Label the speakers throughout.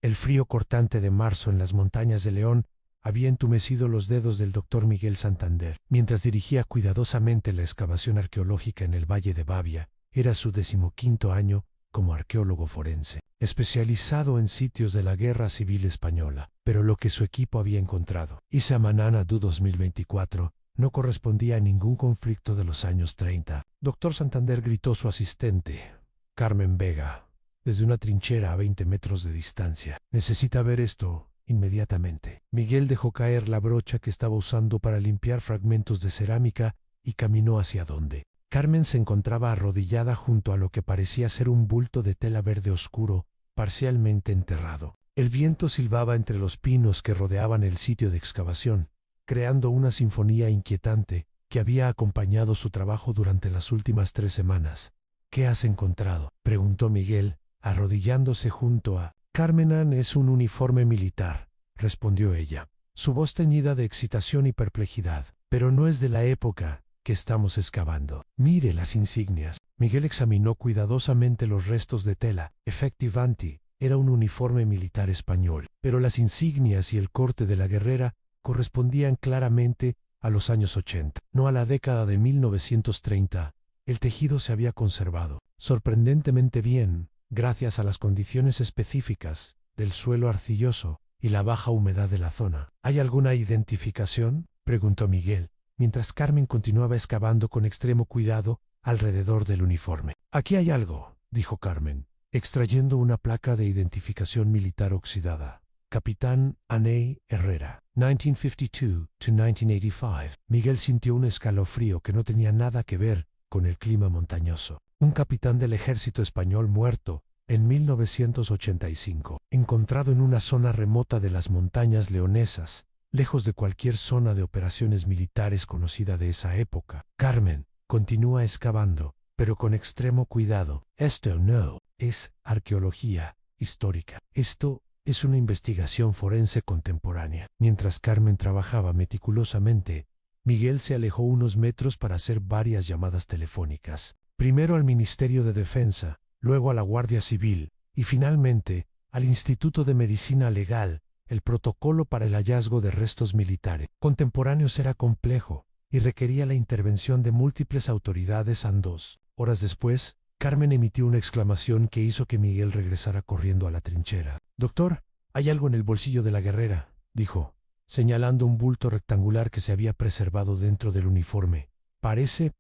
Speaker 1: El frío cortante de marzo en las montañas de León había entumecido los dedos del doctor Miguel Santander. Mientras dirigía cuidadosamente la excavación arqueológica en el Valle de Babia, era su 15º año como arqueólogo forense, especializado en sitios de la Guerra Civil Española. Pero lo que su equipo había encontrado, Isamanana Du 2024, no correspondía a ningún conflicto de los años 30. Doctor Santander, gritó su asistente, Carmen Vega, desde una trinchera a 20 metros de distancia. Necesita ver esto inmediatamente. Miguel dejó caer la brocha que estaba usando para limpiar fragmentos de cerámica y caminó hacia donde Carmen se encontraba arrodillada junto a lo que parecía ser un bulto de tela verde oscuro, parcialmente enterrado. El viento silbaba entre los pinos que rodeaban el sitio de excavación, creando una sinfonía inquietante que había acompañado su trabajo durante las últimas 3 semanas. ¿Qué has encontrado?, preguntó Miguel, arrodillándose junto a Carmen. Es un uniforme militar, respondió ella, su voz teñida de excitación y perplejidad, pero no es de la época que estamos excavando. Mire las insignias. Miguel examinó cuidadosamente los restos de tela. Efectivamente, era un uniforme militar español, pero las insignias y el corte de la guerrera correspondían claramente a los años 80, no a la década de 1930. El tejido se había conservado sorprendentemente bien, gracias a las condiciones específicas del suelo arcilloso y la baja humedad de la zona. ¿Hay alguna identificación?, preguntó Miguel, mientras Carmen continuaba excavando con extremo cuidado alrededor del uniforme. Aquí hay algo, dijo Carmen, extrayendo una placa de identificación militar oxidada. Capitán Aney Herrera, 1952-1985. Miguel sintió un escalofrío que no tenía nada que ver con el clima montañoso. Un capitán del ejército español muerto en 1985, encontrado en una zona remota de las montañas leonesas, lejos de cualquier zona de operaciones militares conocida de esa época. Carmen continúa excavando, pero con extremo cuidado. Esto no es arqueología histórica. Esto es una investigación forense contemporánea. Mientras Carmen trabajaba meticulosamente, Miguel se alejó unos metros para hacer varias llamadas telefónicas. Primero al Ministerio de Defensa, luego a la Guardia Civil y finalmente al Instituto de Medicina Legal. El protocolo para el hallazgo de restos militares contemporáneos era complejo y requería la intervención de múltiples autoridades. 2 horas después, Carmen emitió una exclamación que hizo que Miguel regresara corriendo a la trinchera. «Doctor, hay algo en el bolsillo de la guerrera», dijo, señalando un bulto rectangular que se había preservado dentro del uniforme. Parece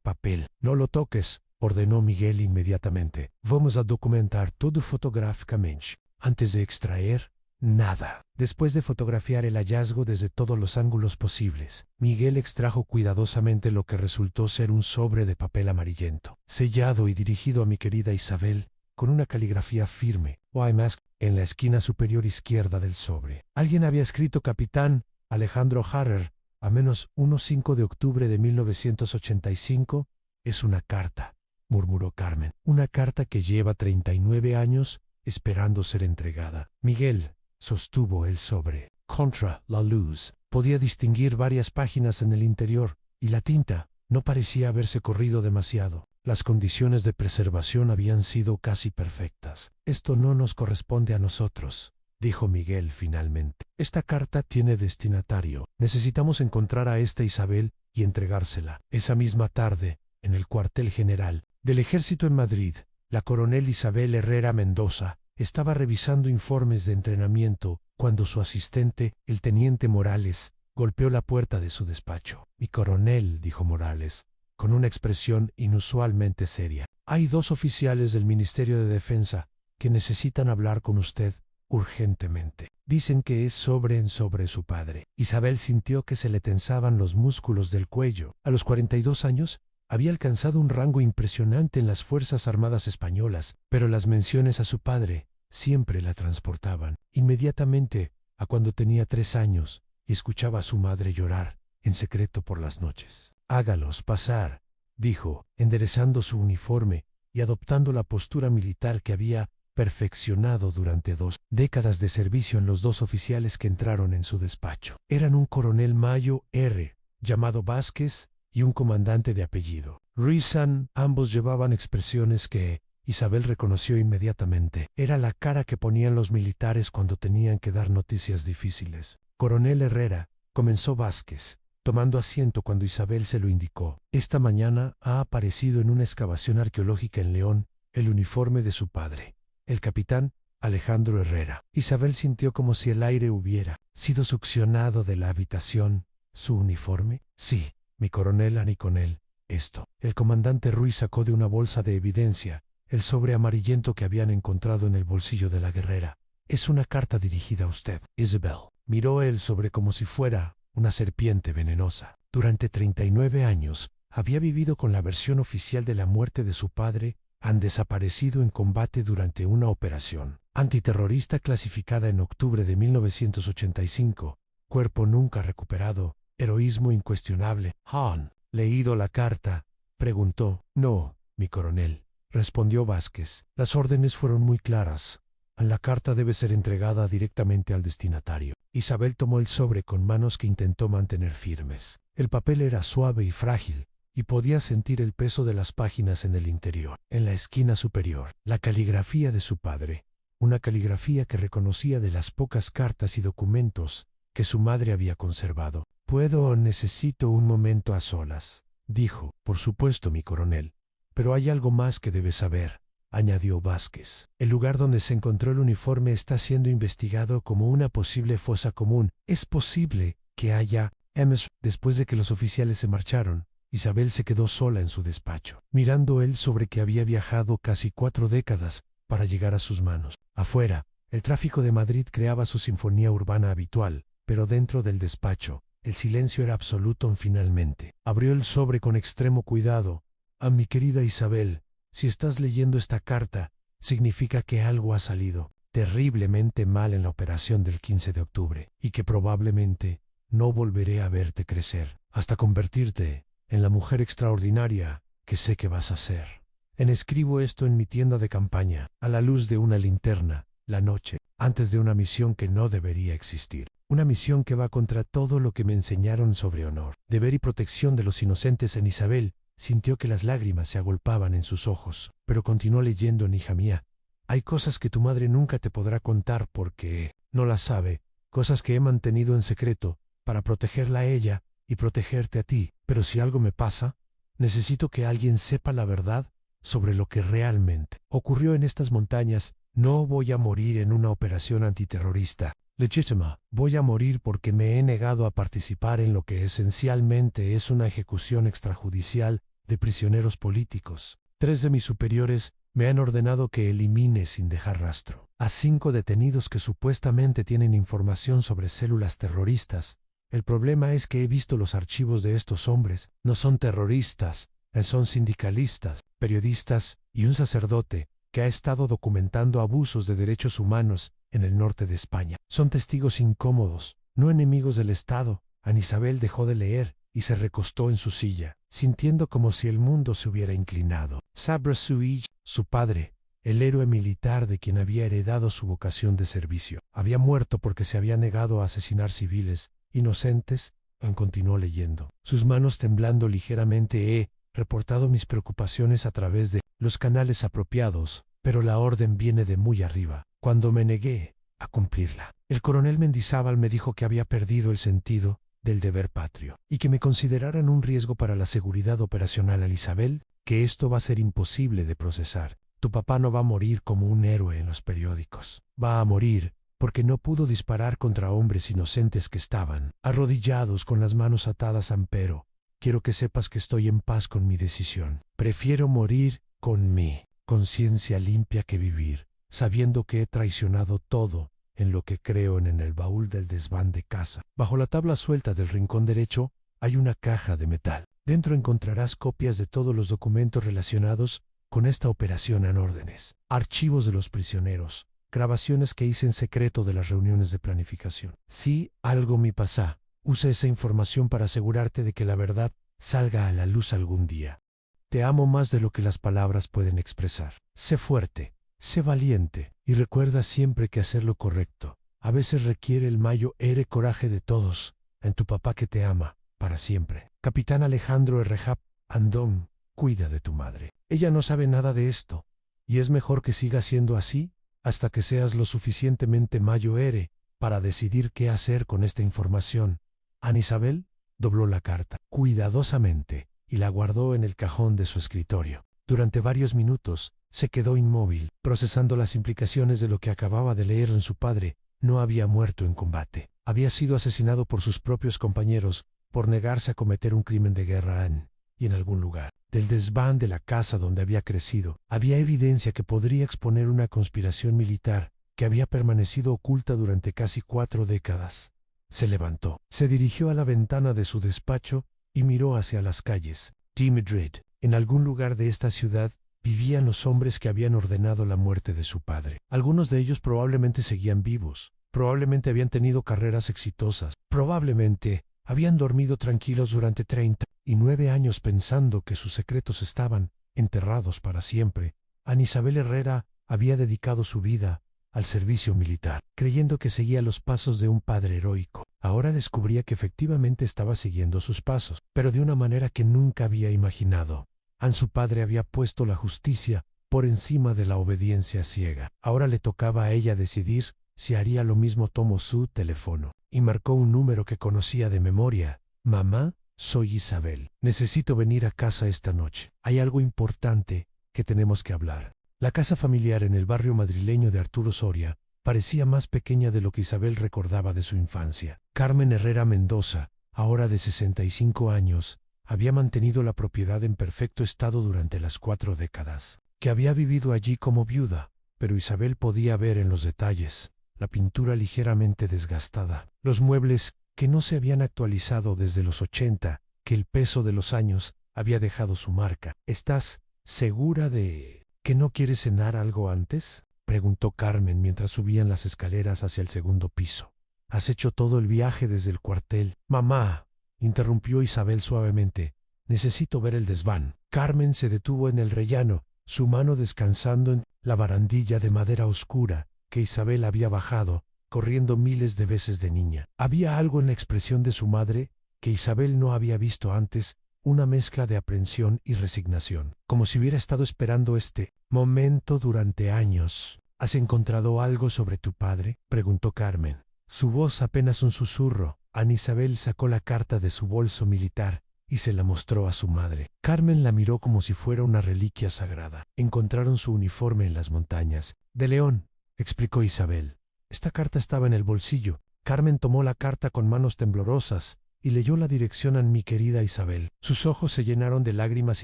Speaker 1: papel». «No lo toques», ordenó Miguel inmediatamente. «Vamos a documentar todo fotográficamente. Antes de extraer nada». Después de fotografiar el hallazgo desde todos los ángulos posibles, Miguel extrajo cuidadosamente lo que resultó ser un sobre de papel amarillento, sellado y dirigido a mi querida Isabel, con una caligrafía firme, YMASC, en la esquina superior izquierda del sobre. Alguien había escrito Capitán Alejandro Harrer, a menos 5 de octubre de 1985. «Es una carta», murmuró Carmen. «Una carta que lleva 39 años esperando ser entregada». Miguel sostuvo el sobre contra la luz. Podía distinguir varias páginas en el interior, y la tinta no parecía haberse corrido demasiado. Las condiciones de preservación habían sido casi perfectas. «Esto no nos corresponde a nosotros», dijo Miguel finalmente. «Esta carta tiene destinatario. Necesitamos encontrar a esta Isabel y entregársela». Esa misma tarde, en el cuartel general del ejército en Madrid, la coronel Isabel Herrera Mendoza estaba revisando informes de entrenamiento cuando su asistente, el teniente Morales, golpeó la puerta de su despacho. «Mi coronel», dijo Morales, con una expresión inusualmente seria, «hay 2 oficiales del Ministerio de Defensa que necesitan hablar con usted urgentemente. Dicen que es sobre su padre». Isabel sintió que se le tensaban los músculos del cuello. A los 42 años, había alcanzado un rango impresionante en las Fuerzas Armadas españolas, pero las menciones a su padre siempre la transportaban inmediatamente a cuando tenía 3 años y escuchaba a su madre llorar en secreto por las noches. «Hágalos pasar», dijo, enderezando su uniforme y adoptando la postura militar que había perfeccionado durante 2 décadas de servicio en los 2 oficiales que entraron en su despacho. Eran un coronel Mayo R., llamado Vázquez, y un comandante de apellido Rizan. Ambos llevaban expresiones que Isabel reconoció inmediatamente. Era la cara que ponían los militares cuando tenían que dar noticias difíciles. Coronel Herrera, comenzó Vázquez, tomando asiento cuando Isabel se lo indicó. Esta mañana ha aparecido en una excavación arqueológica en León el uniforme de su padre, el capitán Alejandro Herrera. Isabel sintió como si el aire hubiera sido succionado de la habitación. ¿Su uniforme? Sí, mi coronel Aniconel. Esto. El comandante Ruiz sacó de una bolsa de evidencia el sobre amarillento que habían encontrado en el bolsillo de la guerrera. Es una carta dirigida a usted, Isabel. Miró el sobre como si fuera una serpiente venenosa. Durante 39 años, había vivido con la versión oficial de la muerte de su padre. Han desaparecido en combate durante una operación antiterrorista clasificada en octubre de 1985. Cuerpo nunca recuperado. Heroísmo incuestionable. ¿Han leído la carta?, preguntó. No, mi coronel, respondió Vázquez. Las órdenes fueron muy claras. La carta debe ser entregada directamente al destinatario. Isabel tomó el sobre con manos que intentó mantener firmes. El papel era suave y frágil, y podía sentir el peso de las páginas en el interior. En la esquina superior, la caligrafía de su padre, una caligrafía que reconocía de las pocas cartas y documentos que su madre había conservado. ¿Puedo o necesito un momento a solas?, dijo. Por supuesto, mi coronel. Pero hay algo más que debe saber, añadió Vázquez. El lugar donde se encontró el uniforme está siendo investigado como una posible fosa común. Es posible que haya Ms. Después de que los oficiales se marcharon, Isabel se quedó sola en su despacho, mirando el sobre que había viajado casi 4 décadas para llegar a sus manos. Afuera, el tráfico de Madrid creaba su sinfonía urbana habitual, pero dentro del despacho, el silencio era absoluto. Finalmente, abrió el sobre con extremo cuidado. A mi querida Isabel, si estás leyendo esta carta, significa que algo ha salido terriblemente mal en la operación del 15 de octubre, y que probablemente no volveré a verte crecer, hasta convertirte en la mujer extraordinaria que sé que vas a ser. Escribo esto en mi tienda de campaña, a la luz de una linterna, la noche, antes de una misión que no debería existir. Una misión que va contra todo lo que me enseñaron sobre honor, deber y protección de los inocentes. En Isabel sintió que las lágrimas se agolpaban en sus ojos, pero continuó leyendo. Hija mía, hay cosas que tu madre nunca te podrá contar porque no las sabe, cosas que he mantenido en secreto para protegerla a ella y protegerte a ti. Pero si algo me pasa, necesito que alguien sepa la verdad sobre lo que realmente ocurrió en estas montañas. No voy a morir en una operación antiterrorista legítima. Voy a morir porque me he negado a participar en lo que esencialmente es una ejecución extrajudicial de prisioneros políticos. 3 de mis superiores me han ordenado que elimine sin dejar rastro a 5 detenidos que supuestamente tienen información sobre células terroristas. El problema es que he visto los archivos de estos hombres. No son terroristas, son sindicalistas, periodistas y un sacerdote que ha estado documentando abusos de derechos humanos en el norte de España. Son testigos incómodos, no enemigos del Estado. Isabel dejó de leer y se recostó en su silla, sintiendo como si el mundo se hubiera inclinado. Sabra Suij, su padre, el héroe militar de quien había heredado su vocación de servicio, había muerto porque se había negado a asesinar civiles inocentes. Continuó leyendo. Sus manos temblando ligeramente. He reportado mis preocupaciones a través de los canales apropiados, pero la orden viene de muy arriba. Cuando me negué a cumplirla, el coronel Mendizábal me dijo que había perdido el sentido del deber patrio y que me consideraran un riesgo para la seguridad operacional. A Isabel, que esto va a ser imposible de procesar. Tu papá no va a morir como un héroe en los periódicos. Va a morir porque no pudo disparar contra hombres inocentes que estaban arrodillados con las manos atadas. Ampero, quiero que sepas que estoy en paz con mi decisión. Prefiero morir con mi conciencia limpia que vivir sabiendo que he traicionado todo en lo que creo. En el baúl del desván de casa, bajo la tabla suelta del rincón derecho, hay una caja de metal. Dentro encontrarás copias de todos los documentos relacionados con esta operación en órdenes, archivos de los prisioneros, grabaciones que hice en secreto de las reuniones de planificación. Si algo me pasa, usa esa información para asegurarte de que la verdad salga a la luz algún día. Te amo más de lo que las palabras pueden expresar. Sé fuerte. Sé valiente y recuerda siempre que hacer lo correcto a veces requiere el mayor coraje de todos. En tu papá que te ama, para siempre. Capitán Alejandro Herrera. Andón, cuida de tu madre. Ella no sabe nada de esto. y es mejor que siga siendo así hasta que seas lo suficientemente mayor para decidir qué hacer con esta información. Ana Isabel dobló la carta cuidadosamente y la guardó en el cajón de su escritorio. Durante varios minutos se quedó inmóvil, procesando las implicaciones de lo que acababa de leer en su padre. No había muerto en combate. Había sido asesinado por sus propios compañeros por negarse a cometer un crimen de guerra en algún lugar. Del desván de la casa donde había crecido, había evidencia que podría exponer una conspiración militar que había permanecido oculta durante casi 4 décadas. Se levantó, se dirigió a la ventana de su despacho y miró hacia las calles de Madrid. En algún lugar de esta ciudad vivían los hombres que habían ordenado la muerte de su padre. Algunos de ellos probablemente seguían vivos, probablemente habían tenido carreras exitosas, probablemente habían dormido tranquilos durante 39 años pensando que sus secretos estaban enterrados para siempre. Ana Isabel Herrera había dedicado su vida al servicio militar, creyendo que seguía los pasos de un padre heroico. Ahora descubría que efectivamente estaba siguiendo sus pasos, pero de una manera que nunca había imaginado. Su padre había puesto la justicia por encima de la obediencia ciega. Ahora le tocaba a ella decidir si haría lo mismo. Tomó su teléfono y marcó un número que conocía de memoria. Mamá, soy Isabel. Necesito venir a casa esta noche. Hay algo importante que tenemos que hablar. La casa familiar en el barrio madrileño de Arturo Soria parecía más pequeña de lo que Isabel recordaba de su infancia. Carmen Herrera Mendoza, ahora de 65 años, había mantenido la propiedad en perfecto estado durante las 4 décadas que había vivido allí como viuda, pero Isabel podía ver en los detalles la pintura ligeramente desgastada, los muebles que no se habían actualizado desde los 80, que el peso de los años había dejado su marca. ¿Estás segura de que no quieres cenar algo antes?, preguntó Carmen mientras subían las escaleras hacia el segundo piso. ¿Has hecho todo el viaje desde el cuartel? Mamá, interrumpió Isabel suavemente, necesito ver el desván. Carmen se detuvo en el rellano, su mano descansando en la barandilla de madera oscura que Isabel había bajado, corriendo miles de veces de niña. Había algo en la expresión de su madre que Isabel no había visto antes, una mezcla de aprensión y resignación, como si hubiera estado esperando este momento durante años. ¿Has encontrado algo sobre tu padre?, preguntó Carmen. Su voz apenas un susurro. Ana Isabel sacó la carta de su bolso militar y se la mostró a su madre. Carmen la miró como si fuera una reliquia sagrada. Encontraron su uniforme en las montañas de León, explicó Isabel. Esta carta estaba en el bolsillo. Carmen tomó la carta con manos temblorosas y leyó la dirección a mi querida Isabel. Sus ojos se llenaron de lágrimas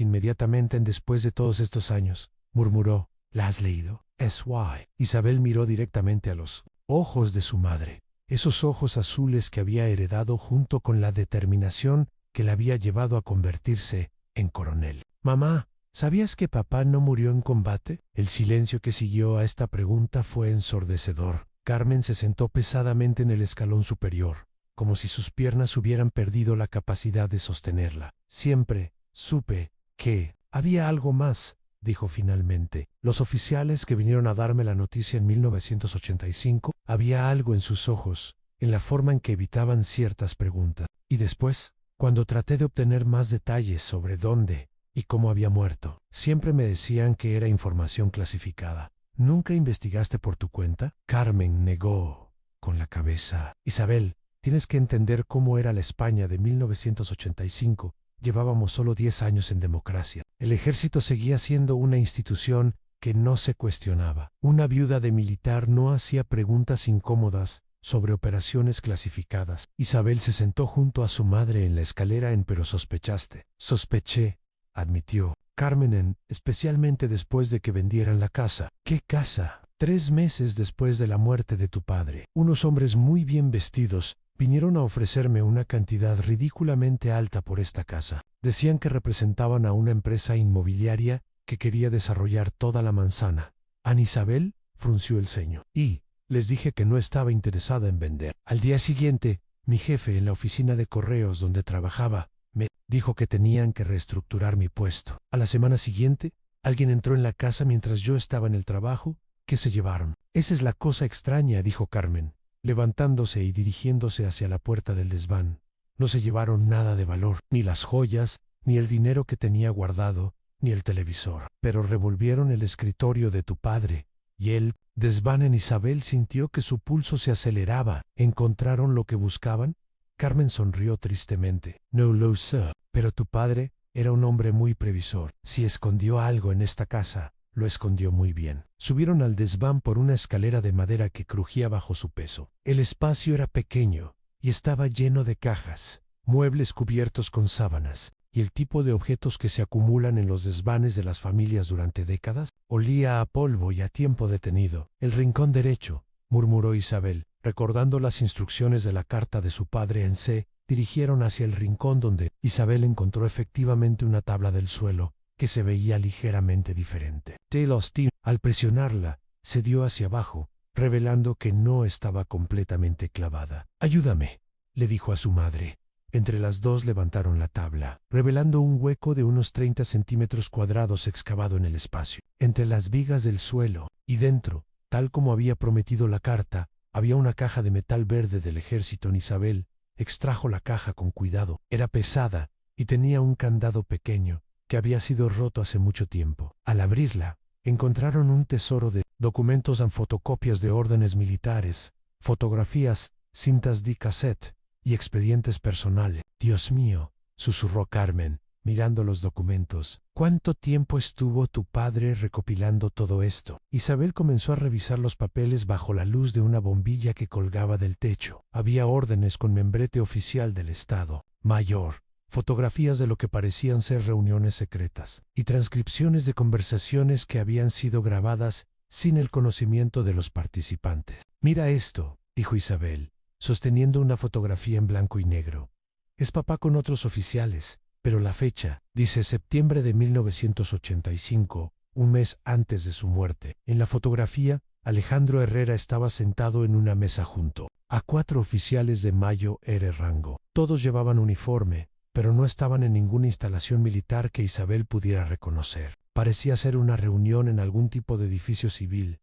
Speaker 1: inmediatamente. Después de todos estos años, murmuró, ¿la has leído? S.Y. Isabel miró directamente a los ojos de su madre, esos ojos azules que había heredado junto con la determinación que la había llevado a convertirse en coronel. Mamá, ¿sabías que papá no murió en combate? El silencio que siguió a esta pregunta fue ensordecedor. Carmen se sentó pesadamente en el escalón superior, como si sus piernas hubieran perdido la capacidad de sostenerla. Siempre supe que había algo más, dijo finalmente. Los oficiales que vinieron a darme la noticia en 1985, había algo en sus ojos, en la forma en que evitaban ciertas preguntas. Y después, cuando traté de obtener más detalles sobre dónde y cómo había muerto, siempre me decían que era información clasificada. ¿Nunca investigaste por tu cuenta? Carmen negó con la cabeza. Isabel, tienes que entender cómo era la España de 1985. Llevábamos solo 10 años en democracia. El ejército seguía siendo una institución que no se cuestionaba. Una viuda de militar no hacía preguntas incómodas sobre operaciones clasificadas. Isabel se sentó junto a su madre en la escalera. Pero sospechaste. Sospeché, admitió Carmen, especialmente después de que vendieran la casa. ¿Qué casa? 3 meses después de la muerte de tu padre. Unos hombres muy bien vestidos vinieron a ofrecerme una cantidad ridículamente alta por esta casa. Decían que representaban a una empresa inmobiliaria que quería desarrollar toda la manzana. Ana Isabel frunció el ceño. Y les dije que no estaba interesada en vender. Al día siguiente, mi jefe en la oficina de correos donde trabajaba me dijo que tenían que reestructurar mi puesto. A la semana siguiente, alguien entró en la casa mientras yo estaba en el trabajo. ¿Qué se llevaron? Esa es la cosa extraña, dijo Carmen, levantándose y dirigiéndose hacia la puerta del desván. No se llevaron nada de valor, ni las joyas, ni el dinero que tenía guardado, ni el televisor. Pero revolvieron el escritorio de tu padre, y él, desván en Isabel sintió que su pulso se aceleraba. ¿Encontraron lo que buscaban? Carmen sonrió tristemente. No lo sé, pero tu padre era un hombre muy previsor. Si escondió algo en esta casa, lo escondió muy bien. Subieron al desván por una escalera de madera que crujía bajo su peso. El espacio era pequeño y estaba lleno de cajas, muebles cubiertos con sábanas, y el tipo de objetos que se acumulan en los desvanes de las familias durante décadas. Olía a polvo y a tiempo detenido. El rincón derecho, murmuró Isabel, recordando las instrucciones de la carta de su padre en C. Dirigieron hacia el rincón donde Isabel encontró efectivamente una tabla del suelo que se veía ligeramente diferente. Taylor Stein, al presionarla, se dio hacia abajo, revelando que no estaba completamente clavada. Ayúdame, le dijo a su madre. Entre las dos levantaron la tabla, revelando un hueco de unos 30 centímetros cuadrados excavado en el espacio. Entre las vigas del suelo, y dentro, tal como había prometido la carta, había una caja de metal verde del ejército. Isabel extrajo la caja con cuidado. Era pesada y tenía un candado pequeño que había sido roto hace mucho tiempo. Al abrirla, encontraron un tesoro de documentos y fotocopias de órdenes militares, fotografías, cintas de cassette y expedientes personales. Dios mío, susurró Carmen, mirando los documentos. ¿Cuánto tiempo estuvo tu padre recopilando todo esto? Isabel comenzó a revisar los papeles bajo la luz de una bombilla que colgaba del techo. Había órdenes con membrete oficial del Estado Mayor, fotografías de lo que parecían ser reuniones secretas, y transcripciones de conversaciones que habían sido grabadas sin el conocimiento de los participantes. Mira esto, dijo Isabel, sosteniendo una fotografía en blanco y negro. Es papá con otros oficiales, pero la fecha dice septiembre de 1985, un mes antes de su muerte. En la fotografía, Alejandro Herrera estaba sentado en una mesa junto a 4 oficiales de Mayo R rango. Todos llevaban uniforme, pero no estaban en ninguna instalación militar que Isabel pudiera reconocer. Parecía ser una reunión en algún tipo de edificio civil.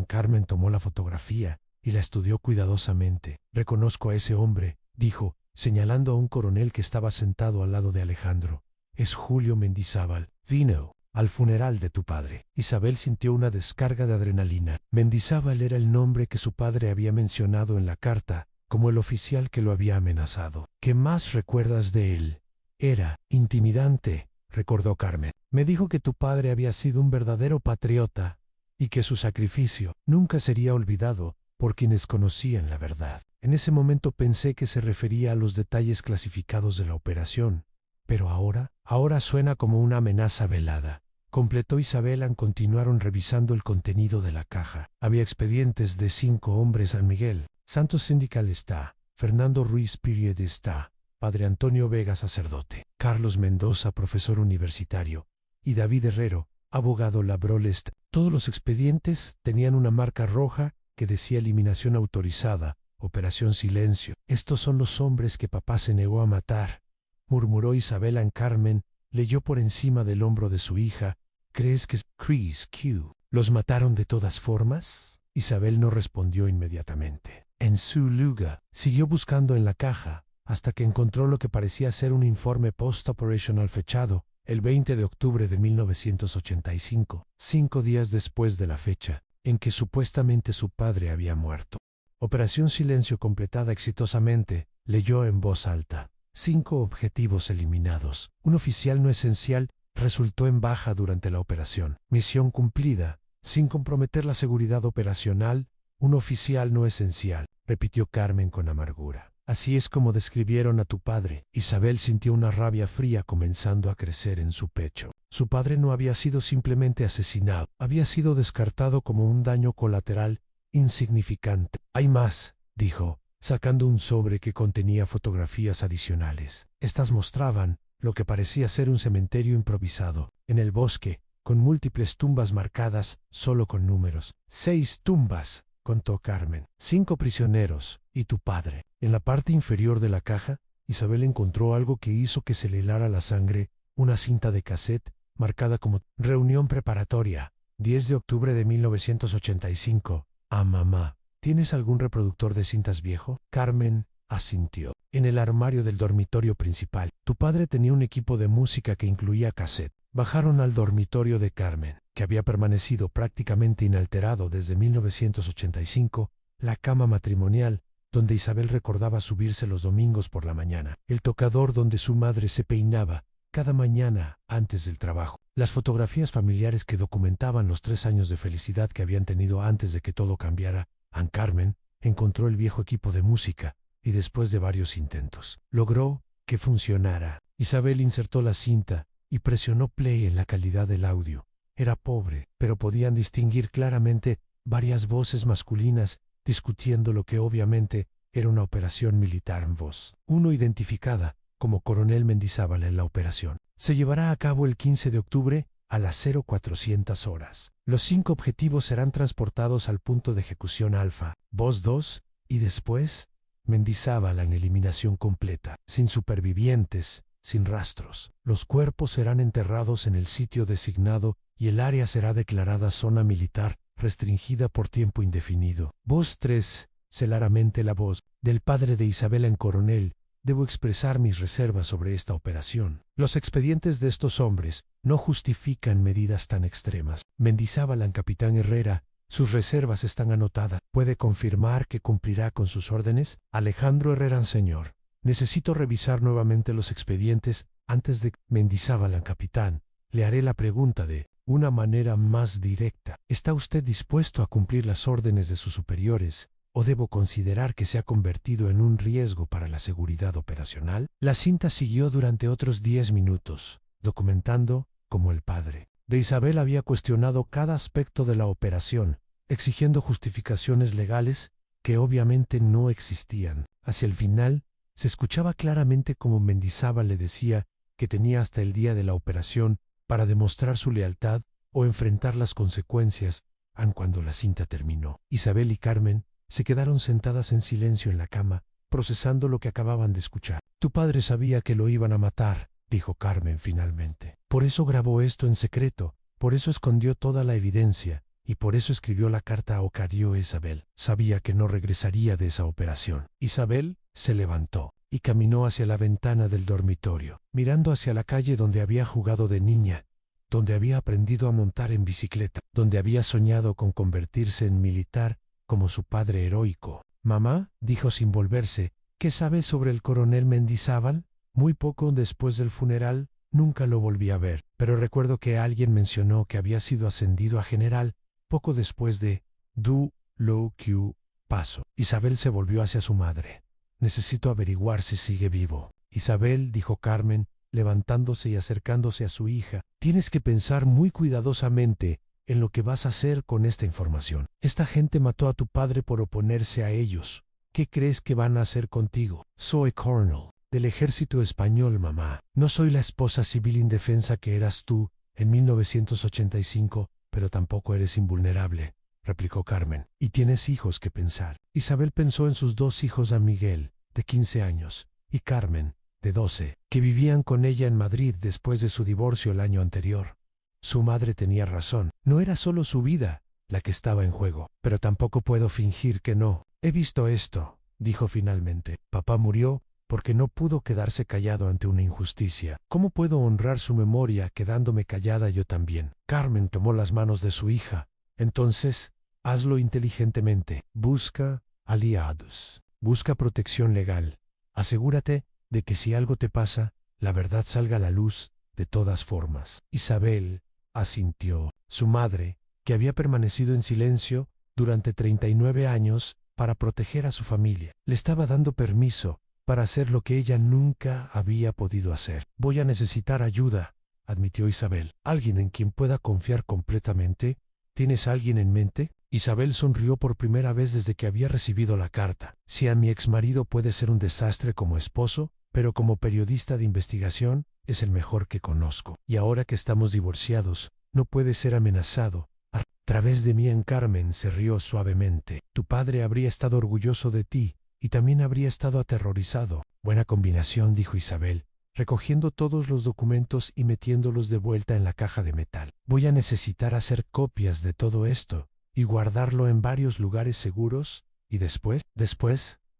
Speaker 1: Carmen tomó la fotografía y la estudió cuidadosamente. Reconozco a ese hombre, dijo, señalando a un coronel que estaba sentado al lado de Alejandro. Es Julio Mendizábal. Vino al funeral de tu padre. Isabel sintió una descarga de adrenalina. Mendizábal era el nombre que su padre había mencionado en la carta, como el oficial que lo había amenazado. ¿Qué más recuerdas de él? Era intimidante, recordó Carmen. Me dijo que tu padre había sido un verdadero patriota y que su sacrificio nunca sería olvidado por quienes conocían la verdad. En ese momento pensé que se refería a los detalles clasificados de la operación, pero ahora suena como una amenaza velada. Completó Isabel. Continuaron revisando el contenido de la caja. Había expedientes de 5 hombres: San Miguel Santos Sindical está, Fernando Ruiz Period está, Padre Antonio Vega sacerdote, Carlos Mendoza profesor universitario, y David Herrero, abogado laboral está. Todos los expedientes tenían una marca roja que decía eliminación autorizada, Operación Silencio. Estos son los hombres que papá se negó a matar, murmuró Isabel. Carmen leyó por encima del hombro de su hija. ¿Crees que Chris Q los mataron de todas formas? Isabel no respondió inmediatamente. En su lugar, siguió buscando en la caja, hasta que encontró lo que parecía ser un informe post-operational fechado el 20 de octubre de 1985, 5 días después de la fecha en que supuestamente su padre había muerto. Operación Silencio completada exitosamente, leyó en voz alta. 5 objetivos eliminados. Un oficial no esencial resultó en baja durante la operación. Misión cumplida, sin comprometer la seguridad operacional. Un oficial no esencial, repitió Carmen con amargura. Así es como describieron a tu padre. Isabel sintió una rabia fría comenzando a crecer en su pecho. Su padre no había sido simplemente asesinado, había sido descartado como un daño colateral insignificante. Hay más, dijo, sacando un sobre que contenía fotografías adicionales. Estas mostraban lo que parecía ser un cementerio improvisado, en el bosque, con múltiples tumbas marcadas, solo con números. 6 tumbas, contó Carmen. 5 prisioneros, y tu padre. En la parte inferior de la caja, Isabel encontró algo que hizo que se le helara la sangre, una cinta de cassette, marcada como reunión preparatoria, 10 de octubre de 1985. Mamá, ¿tienes algún reproductor de cintas viejo? Carmen asintió. En el armario del dormitorio principal. Tu padre tenía un equipo de música que incluía cassette, Bajaron al dormitorio de Carmen, que había permanecido prácticamente inalterado desde 1985, la cama matrimonial, donde Isabel recordaba subirse los domingos por la mañana, el tocador donde su madre se peinaba cada mañana antes del trabajo, las fotografías familiares que documentaban los 3 años de felicidad que habían tenido antes de que todo cambiara. Ann Carmen encontró el viejo equipo de música y después de varios intentos, logró que funcionara. Isabel insertó la cinta y presionó play en la calidad del audio. Era pobre, pero podían distinguir claramente varias voces masculinas discutiendo lo que obviamente era una operación militar en voz. Uno identificada como Coronel Mendizábal en la operación. Se llevará a cabo el 15 de octubre a las 0400 horas. Los 5 objetivos serán transportados al punto de ejecución Alfa, Voz 2, y después Mendizábal en eliminación completa, sin supervivientes, sin rastros. Los cuerpos serán enterrados en el sitio designado y el área será declarada zona militar restringida por tiempo indefinido. Voz 3, claramente la voz del padre de Isabel en Coronel. Debo expresar mis reservas sobre esta operación. Los expedientes de estos hombres no justifican medidas tan extremas. Mendizábal en Capitán Herrera, sus reservas están anotadas. ¿Puede confirmar que cumplirá con sus órdenes? Alejandro Herrera, señor. Necesito revisar nuevamente los expedientes antes de Mendizábal en Capitán. Le haré la pregunta de una manera más directa. ¿Está usted dispuesto a cumplir las órdenes de sus superiores? ¿O debo considerar que se ha convertido en un riesgo para la seguridad operacional? La cinta siguió durante otros 10 minutos, documentando como el padre de Isabel había cuestionado cada aspecto de la operación, exigiendo justificaciones legales que obviamente no existían. Hacia el final, se escuchaba claramente como Mendizábal le decía que tenía hasta el día de la operación para demostrar su lealtad o enfrentar las consecuencias. Aun cuando la cinta terminó, Isabel y Carmen se quedaron sentadas en silencio en la cama, procesando lo que acababan de escuchar. Tu padre sabía que lo iban a matar, dijo Carmen finalmente. Por eso grabó esto en secreto, por eso escondió toda la evidencia, y por eso escribió la carta a Ocadio a Isabel. Sabía que no regresaría de esa operación. Isabel se levantó y caminó hacia la ventana del dormitorio, mirando hacia la calle donde había jugado de niña, donde había aprendido a montar en bicicleta, donde había soñado con convertirse en militar como su padre heroico. Mamá, dijo sin volverse, ¿qué sabes sobre el coronel Mendizábal? Muy poco después del funeral, nunca lo volví a ver, pero recuerdo que alguien mencionó que había sido ascendido a general poco después de Du Lo Q Paso. Isabel se volvió hacia su madre. Necesito averiguar si sigue vivo. Isabel, dijo Carmen, levantándose y acercándose a su hija, tienes que pensar muy cuidadosamente en lo que vas a hacer con esta información. Esta gente mató a tu padre por oponerse a ellos. ¿Qué crees que van a hacer contigo? Soy Colonel del ejército español, mamá. No soy la esposa civil indefensa que eras tú en 1985, pero tampoco eres invulnerable, replicó Carmen. Y tienes hijos que pensar. Isabel pensó en sus 2 hijos, a Miguel, de 15 años, y Carmen, de 12, que vivían con ella en Madrid después de su divorcio el año anterior. Su madre tenía razón. No era solo su vida la que estaba en juego, pero tampoco puedo fingir que no. He visto esto, dijo finalmente. Papá murió porque no pudo quedarse callado ante una injusticia. ¿Cómo puedo honrar su memoria quedándome callada yo también? Carmen tomó las manos de su hija. Entonces, hazlo inteligentemente. Busca aliados. Busca protección legal. Asegúrate de que si algo te pasa, la verdad salga a la luz de todas formas. Isabel asintió. Su madre, que había permanecido en silencio durante 39 años para proteger a su familia, le estaba dando permiso para hacer lo que ella nunca había podido hacer. Voy a necesitar ayuda, admitió Isabel. ¿Alguien en quien pueda confiar completamente? ¿Tienes a alguien en mente? Isabel sonrió por primera vez desde que había recibido la carta. Si a mi exmarido puede ser un desastre como esposo, pero como periodista de investigación es el mejor que conozco. Y ahora que estamos divorciados, no puede ser amenazado. A través de mí, en Carmen se rió suavemente. Tu padre habría estado orgulloso de ti y también habría estado aterrorizado. Buena combinación, dijo Isabel, recogiendo todos los documentos y metiéndolos de vuelta en la caja de metal. Voy a necesitar hacer copias de todo esto y guardarlo en varios lugares seguros, y después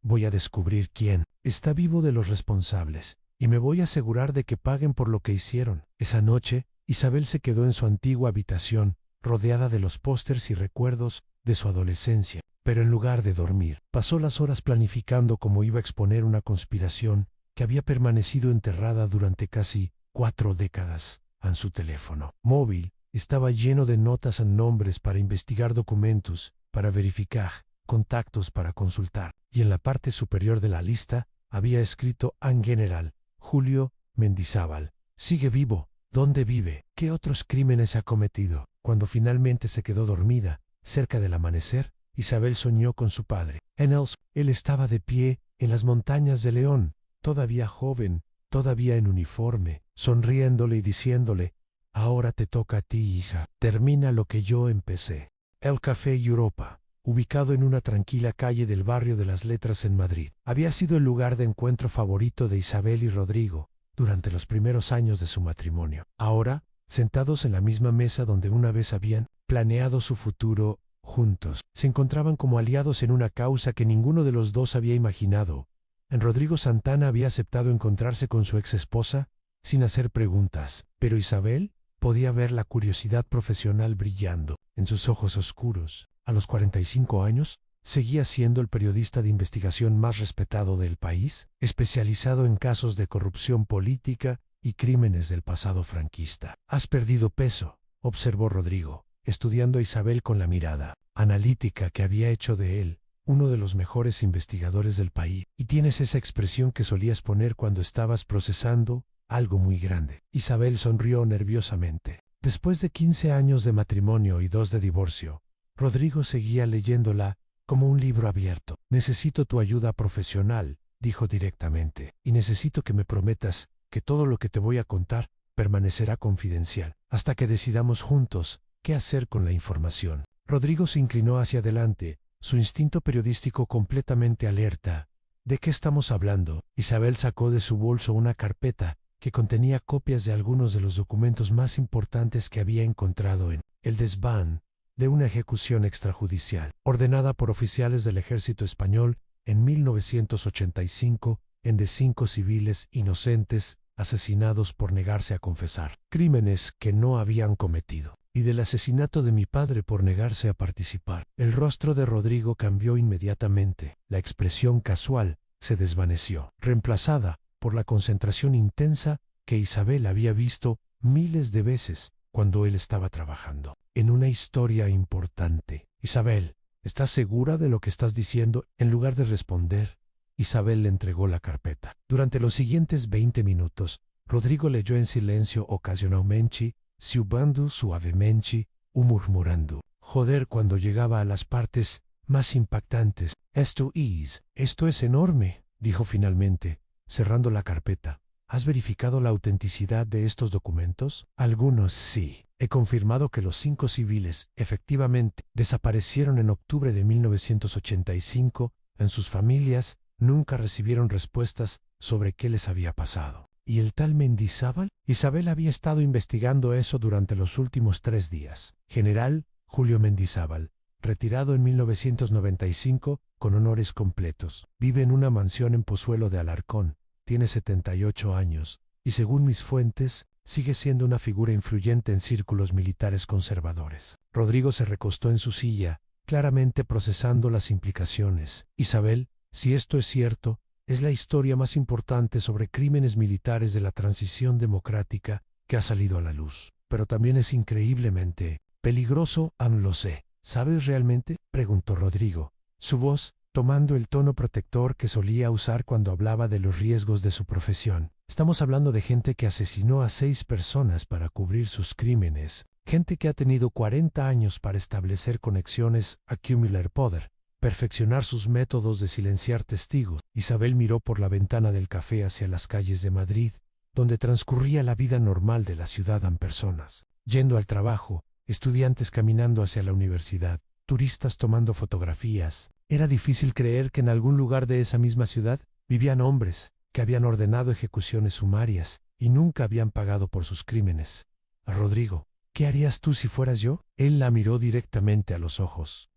Speaker 1: voy a descubrir quién está vivo de los responsables, y me voy a asegurar de que paguen por lo que hicieron. Esa noche, Isabel se quedó en su antigua habitación, rodeada de los pósters y recuerdos de su adolescencia. Pero en lugar de dormir, pasó las horas planificando cómo iba a exponer una conspiración que había permanecido enterrada durante casi 4 décadas. En su teléfono móvil estaba lleno de notas en nombres para investigar documentos, para verificar, contactos para consultar. Y en la parte superior de la lista había escrito en general: Julio Mendizábal. Sigue vivo. ¿Dónde vive? ¿Qué otros crímenes ha cometido? Cuando finalmente se quedó dormida, cerca del amanecer, Isabel soñó con su padre. Él estaba de pie en las montañas de León, todavía joven, todavía en uniforme, sonriéndole y diciéndole: ahora te toca a ti, hija, termina lo que yo empecé. El Café Europa, ubicado en una tranquila calle del barrio de las Letras en Madrid, había sido el lugar de encuentro favorito de Isabel y Rodrigo durante los primeros años de su matrimonio. Ahora, sentados en la misma mesa donde una vez habían planeado su futuro juntos, se encontraban como aliados en una causa que ninguno de los dos había imaginado. Rodrigo Santana había aceptado encontrarse con su ex esposa sin hacer preguntas, pero Isabel podía ver la curiosidad profesional brillando en sus ojos oscuros. A los 45 años, seguía siendo el periodista de investigación más respetado del país, especializado en casos de corrupción política y crímenes del pasado franquista. Has perdido peso, observó Rodrigo, estudiando a Isabel con la mirada analítica que había hecho de él uno de los mejores investigadores del país. Y tienes esa expresión que solías poner cuando estabas procesando algo muy grande. Isabel sonrió nerviosamente. Después de 15 años de matrimonio y 2 de divorcio, Rodrigo seguía leyéndola como un libro abierto. Necesito tu ayuda profesional, dijo directamente, y necesito que me prometas que todo lo que te voy a contar permanecerá confidencial, hasta que decidamos juntos qué hacer con la información. Rodrigo se inclinó hacia adelante, su instinto periodístico completamente alerta. ¿De qué estamos hablando? Isabel sacó de su bolso una carpeta que contenía copias de algunos de los documentos más importantes que había encontrado en el desván de una ejecución extrajudicial, ordenada por oficiales del ejército español en 1985, de 5 civiles inocentes asesinados por negarse a confesar crímenes que no habían cometido, y del asesinato de mi padre por negarse a participar. El rostro de Rodrigo cambió inmediatamente. La expresión casual se desvaneció, reemplazada por la concentración intensa que Isabel había visto miles de veces cuando él estaba trabajando en una historia importante. Isabel, ¿estás segura de lo que estás diciendo? En lugar de responder, Isabel le entregó la carpeta. Durante los siguientes 20 minutos, Rodrigo leyó en silencio, ocasionalmente, silbando suavemente o murmurando. Joder, cuando llegaba a las partes más impactantes. Esto es enorme, dijo finalmente, cerrando la carpeta. ¿Has verificado la autenticidad de estos documentos? Algunos sí. He confirmado que los 5 civiles, efectivamente, desaparecieron en octubre de 1985. En sus familias nunca recibieron respuestas sobre qué les había pasado. ¿Y el tal Mendizábal? Isabel había estado investigando eso durante los últimos 3 días. General Julio Mendizábal, retirado en 1995 con honores completos. Vive en una mansión en Pozuelo de Alarcón. Tiene 78 años y, según mis fuentes, sigue siendo una figura influyente en círculos militares conservadores. Rodrigo se recostó en su silla, claramente procesando las implicaciones. Isabel, si esto es cierto, es la historia más importante sobre crímenes militares de la transición democrática que ha salido a la luz. Pero también es increíblemente peligroso, lo sé. ¿Sabes realmente?, preguntó Rodrigo, su voz tomando el tono protector que solía usar cuando hablaba de los riesgos de su profesión. Estamos hablando de gente que asesinó a 6 personas para cubrir sus crímenes, gente que ha tenido 40 años para establecer conexiones, acumular poder, perfeccionar sus métodos de silenciar testigos. Isabel miró por la ventana del café hacia las calles de Madrid, donde transcurría la vida normal de la ciudad en personas, yendo al trabajo, estudiantes caminando hacia la universidad, turistas tomando fotografías. Era difícil creer que en algún lugar de esa misma ciudad vivían hombres que habían ordenado ejecuciones sumarias y nunca habían pagado por sus crímenes. Rodrigo, ¿qué harías tú si fueras yo? Él la miró directamente a los ojos.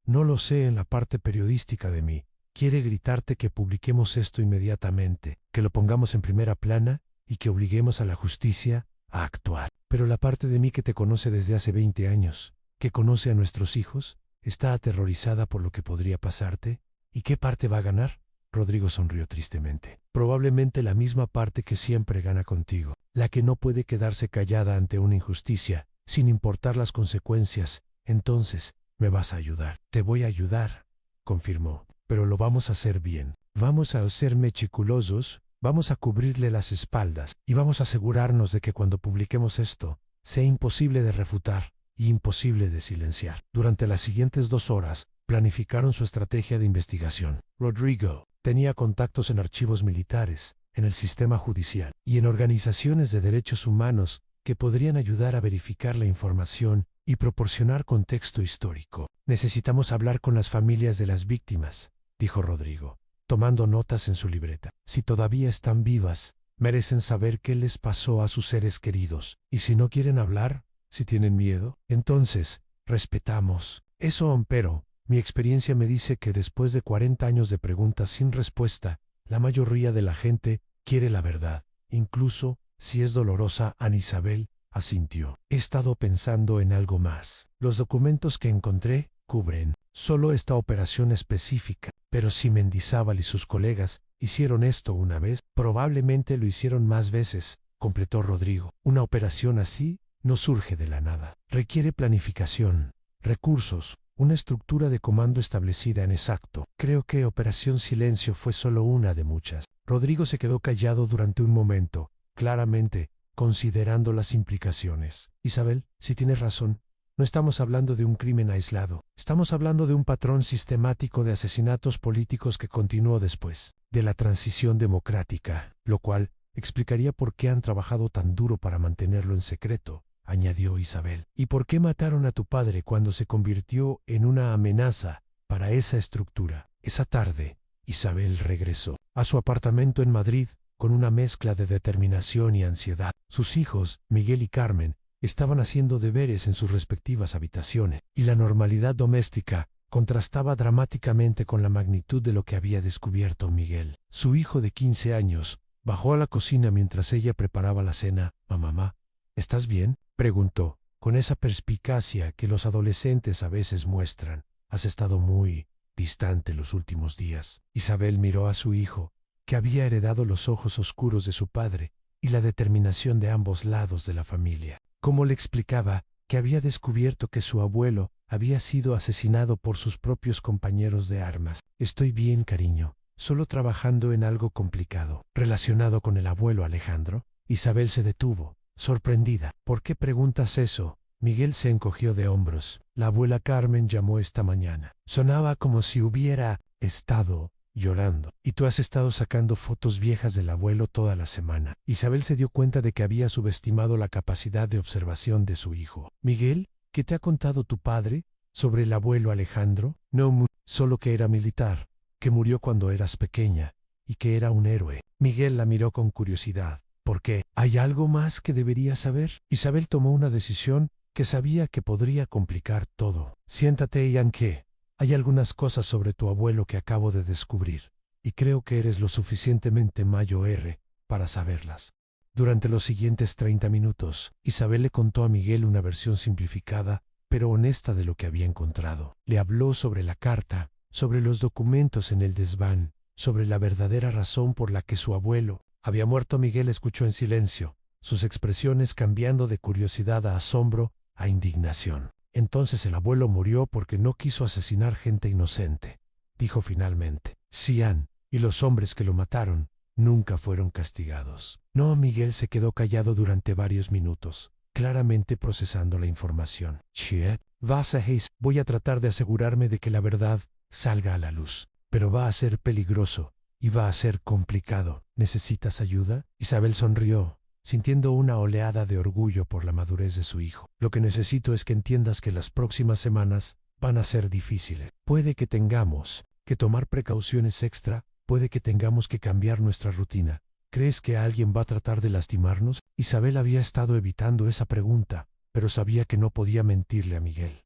Speaker 1: No lo sé. En la parte periodística de mí quiere gritarte que publiquemos esto inmediatamente, que lo pongamos en primera plana y que obliguemos a la justicia a actuar. Pero la parte de mí que te conoce desde hace 20 años, que conoce a nuestros hijos, está aterrorizada por lo que podría pasarte. ¿Y qué parte va a ganar? Rodrigo sonrió tristemente. Probablemente la misma parte que siempre gana contigo, la que no puede quedarse callada ante una injusticia, sin importar las consecuencias. Entonces, me vas a ayudar. Te voy a ayudar, confirmó, pero lo vamos a hacer bien. Vamos a ser meticulosos, vamos a cubrirle las espaldas y vamos a asegurarnos de que cuando publiquemos esto, sea imposible de refutar y imposible de silenciar. Durante las siguientes 2 horas, planificaron su estrategia de investigación. Rodrigo tenía contactos en archivos militares, en el sistema judicial y en organizaciones de derechos humanos que podrían ayudar a verificar la información y proporcionar contexto histórico. Necesitamos hablar con las familias de las víctimas, dijo Rodrigo, tomando notas en su libreta. Si todavía están vivas, merecen saber qué les pasó a sus seres queridos. Y si no quieren hablar, si tienen miedo, entonces, respetamos. Eso, pero mi experiencia me dice que después de 40 años de preguntas sin respuesta, la mayoría de la gente quiere la verdad, incluso si es dolorosa. Ana Isabel asintió. He estado pensando en algo más. Los documentos que encontré cubren solo esta operación específica, pero si Mendizábal y sus colegas hicieron esto una vez, probablemente lo hicieron más veces, completó Rodrigo. Una operación así no surge de la nada. Requiere planificación, recursos, una estructura de comando establecida en exacto. Creo que Operación Silencio fue solo una de muchas. Rodrigo se quedó callado durante un momento, claramente considerando las implicaciones. Isabel, si tienes razón, no estamos hablando de un crimen aislado. Estamos hablando de un patrón sistemático de asesinatos políticos que continuó después de la transición democrática, lo cual explicaría por qué han trabajado tan duro para mantenerlo en secreto, añadió Isabel. ¿Y por qué mataron a tu padre cuando se convirtió en una amenaza para esa estructura? Esa tarde, Isabel regresó a su apartamento en Madrid con una mezcla de determinación y ansiedad. Sus hijos, Miguel y Carmen, estaban haciendo deberes en sus respectivas habitaciones, y la normalidad doméstica contrastaba dramáticamente con la magnitud de lo que había descubierto Miguel. Su hijo de 15 años bajó a la cocina mientras ella preparaba la cena. «Mamá, ¿estás bien?», preguntó, con esa perspicacia que los adolescentes a veces muestran. «Has estado muy distante los últimos días». Isabel miró a su hijo, que había heredado los ojos oscuros de su padre y la determinación de ambos lados de la familia. ¿Cómo le explicaba que había descubierto que su abuelo había sido asesinado por sus propios compañeros de armas? «Estoy bien, cariño, solo trabajando en algo complicado, relacionado con el abuelo Alejandro». Isabel se detuvo, sorprendida. «¿Por qué preguntas eso?». Miguel se encogió de hombros. «La abuela Carmen llamó esta mañana. Sonaba como si hubiera estado llorando. Y tú has estado sacando fotos viejas del abuelo toda la semana». Isabel se dio cuenta de que había subestimado la capacidad de observación de su hijo. «Miguel, ¿qué te ha contado tu padre sobre el abuelo Alejandro?». «No, solo que era militar, que murió cuando eras pequeña, y que era un héroe». Miguel la miró con curiosidad. «¿Por qué? ¿Hay algo más que debería saber?». Isabel tomó una decisión que sabía que podría complicar todo. «Siéntate, Yankee. Hay algunas cosas sobre tu abuelo que acabo de descubrir, y creo que eres lo suficientemente mayor para saberlas». Durante los siguientes 30 minutos, Isabel le contó a Miguel una versión simplificada, pero honesta de lo que había encontrado. Le habló sobre la carta, sobre los documentos en el desván, sobre la verdadera razón por la que su abuelo había muerto. Miguel escuchó en silencio, sus expresiones cambiando de curiosidad a asombro a indignación. «Entonces el abuelo murió porque no quiso asesinar gente inocente», dijo finalmente. «Cian y los hombres que lo mataron nunca fueron castigados». No, Miguel se quedó callado durante varios minutos, claramente procesando la información. «Chiet, vas a Hayes. Voy a tratar de asegurarme de que la verdad salga a la luz, pero va a ser peligroso y va a ser complicado. ¿Necesitas ayuda?». Isabel sonrió, sintiendo una oleada de orgullo por la madurez de su hijo. «Lo que necesito es que entiendas que las próximas semanas van a ser difíciles. Puede que tengamos que tomar precauciones extra, puede que tengamos que cambiar nuestra rutina. ¿Crees que alguien va a tratar de lastimarnos?». Isabel había estado evitando esa pregunta, pero sabía que no podía mentirle a Miguel.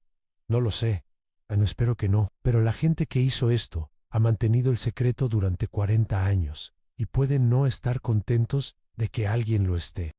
Speaker 1: «No lo sé. No, espero que no. Pero la gente que hizo esto ha mantenido el secreto durante 40 años, y pueden no estar contentos de que alguien lo esté».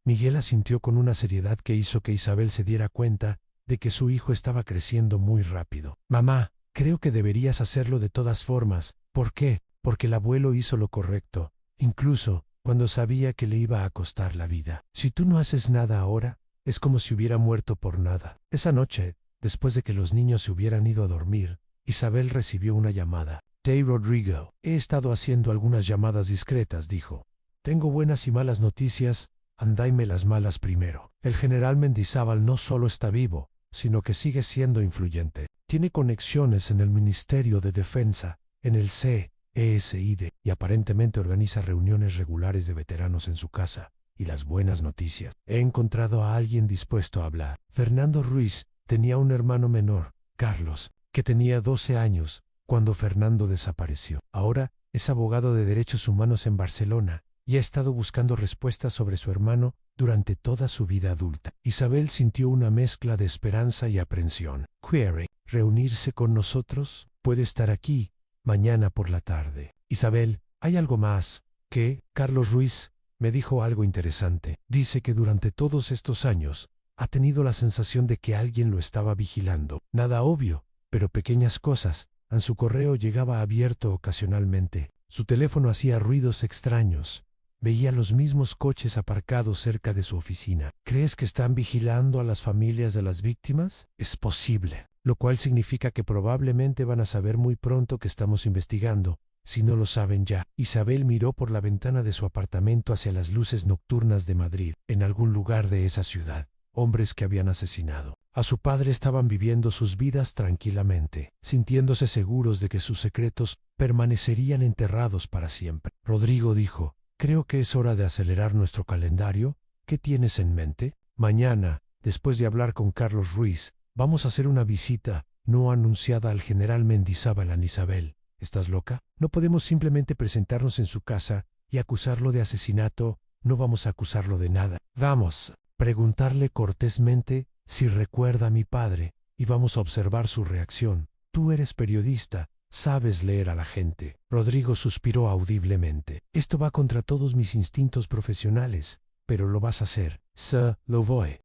Speaker 1: Miguel asintió con una seriedad que hizo que Isabel se diera cuenta de que su hijo estaba creciendo muy rápido. Mamá, creo que deberías hacerlo de todas formas. ¿Por qué? Porque el abuelo hizo lo correcto, incluso cuando sabía que le iba a costar la vida. Si tú no haces nada ahora, es como si hubiera muerto por nada. Esa noche, después de que los niños se hubieran ido a dormir, Isabel recibió una llamada. Hey Rodrigo, he estado haciendo algunas llamadas discretas, dijo. Tengo buenas y malas noticias, andaime las malas primero. El general Mendizábal no solo está vivo, sino que sigue siendo influyente. Tiene conexiones en el Ministerio de Defensa, en el CESID, y aparentemente organiza reuniones regulares de veteranos en su casa. Y las buenas noticias. He encontrado a alguien dispuesto a hablar. Fernando Ruiz tenía un hermano menor, Carlos, que tenía 12 años cuando Fernando desapareció. Ahora es abogado de derechos humanos en Barcelona y ha estado buscando respuestas sobre su hermano durante toda su vida adulta. Isabel sintió una mezcla de esperanza y aprensión. ¿Quiere reunirse con nosotros? Puede estar aquí mañana por la tarde. Isabel, ¿hay algo más? ¿Qué? Carlos Ruiz me dijo algo interesante. Dice que durante todos estos años ha tenido la sensación de que alguien lo estaba vigilando. Nada obvio, pero pequeñas cosas. Su correo llegaba abierto ocasionalmente. Su teléfono hacía ruidos extraños. Veía los mismos coches aparcados cerca de su oficina. ¿Crees que están vigilando a las familias de las víctimas? Es posible, lo cual significa que probablemente van a saber muy pronto que estamos investigando, si no lo saben ya. Isabel miró por la ventana de su apartamento hacia las luces nocturnas de Madrid. En algún lugar de esa ciudad, hombres que habían asesinado a su padre estaban viviendo sus vidas tranquilamente, sintiéndose seguros de que sus secretos permanecerían enterrados para siempre. Rodrigo dijo, creo que es hora de acelerar nuestro calendario. ¿Qué tienes en mente? Mañana, después de hablar con Carlos Ruiz, vamos a hacer una visita no anunciada al general Mendizábal a Isabel. ¿Estás loca? No podemos simplemente presentarnos en su casa y acusarlo de asesinato. No vamos a acusarlo de nada. Vamos a preguntarle cortésmente si recuerda a mi padre, y vamos a observar su reacción. Tú eres periodista, sabes leer a la gente. Rodrigo suspiró audiblemente. Esto va contra todos mis instintos profesionales, pero lo vas a hacer. Lo voy.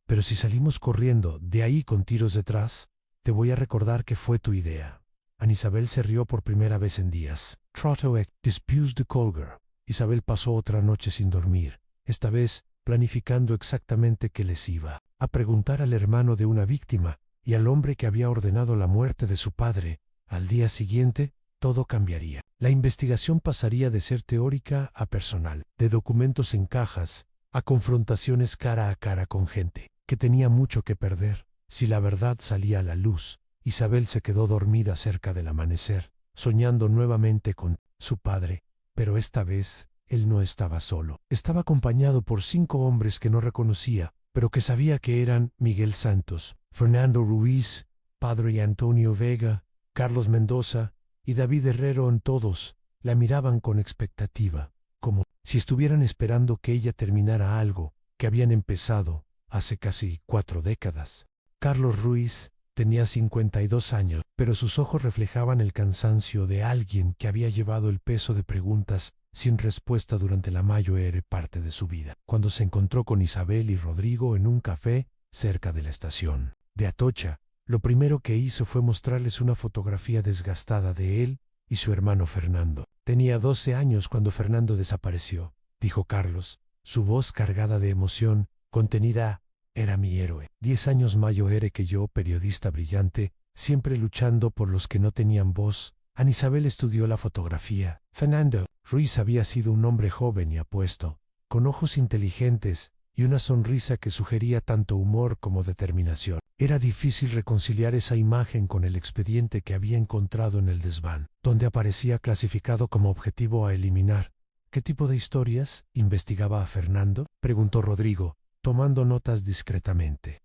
Speaker 1: Pero si salimos corriendo de ahí con tiros detrás, te voy a recordar que fue tu idea. Isabel se rió por primera vez en días. Trotoek, después de colgar. Isabel pasó otra noche sin dormir, esta vez planificando exactamente qué les iba a preguntar al hermano de una víctima y al hombre que había ordenado la muerte de su padre. Al día siguiente, todo cambiaría. La investigación pasaría de ser teórica a personal, de documentos en cajas a confrontaciones cara a cara con gente que tenía mucho que perder. Si la verdad salía a la luz, Isabel se quedó dormida cerca del amanecer, soñando nuevamente con su padre, pero esta vez él no estaba solo. Estaba acompañado por 5 hombres que no reconocía, pero que sabía que eran Miguel Santos, Fernando Ruiz, Padre Antonio Vega, Carlos Mendoza y David Herrero. Todos la miraban con expectativa, como si estuvieran esperando que ella terminara algo que habían empezado hace casi 4 décadas. Carlos Ruiz tenía 52 años, pero sus ojos reflejaban el cansancio de alguien que había llevado el peso de preguntas sin respuesta durante la mayor parte de su vida. Cuando se encontró con Isabel y Rodrigo en un café cerca de la estación de Atocha, lo primero que hizo fue mostrarles una fotografía desgastada de él y su hermano Fernando. Tenía 12 años cuando Fernando desapareció, dijo Carlos, su voz cargada de emoción contenida. Era mi héroe. 10 años mayor que yo, periodista brillante, siempre luchando por los que no tenían voz. Isabel estudió la fotografía. Fernando Ruiz había sido un hombre joven y apuesto, con ojos inteligentes y una sonrisa que sugería tanto humor como determinación. Era difícil reconciliar esa imagen con el expediente que había encontrado en el desván, donde aparecía clasificado como objetivo a eliminar. ¿Qué tipo de historias investigaba a Fernando?, preguntó Rodrigo, tomando notas discretamente.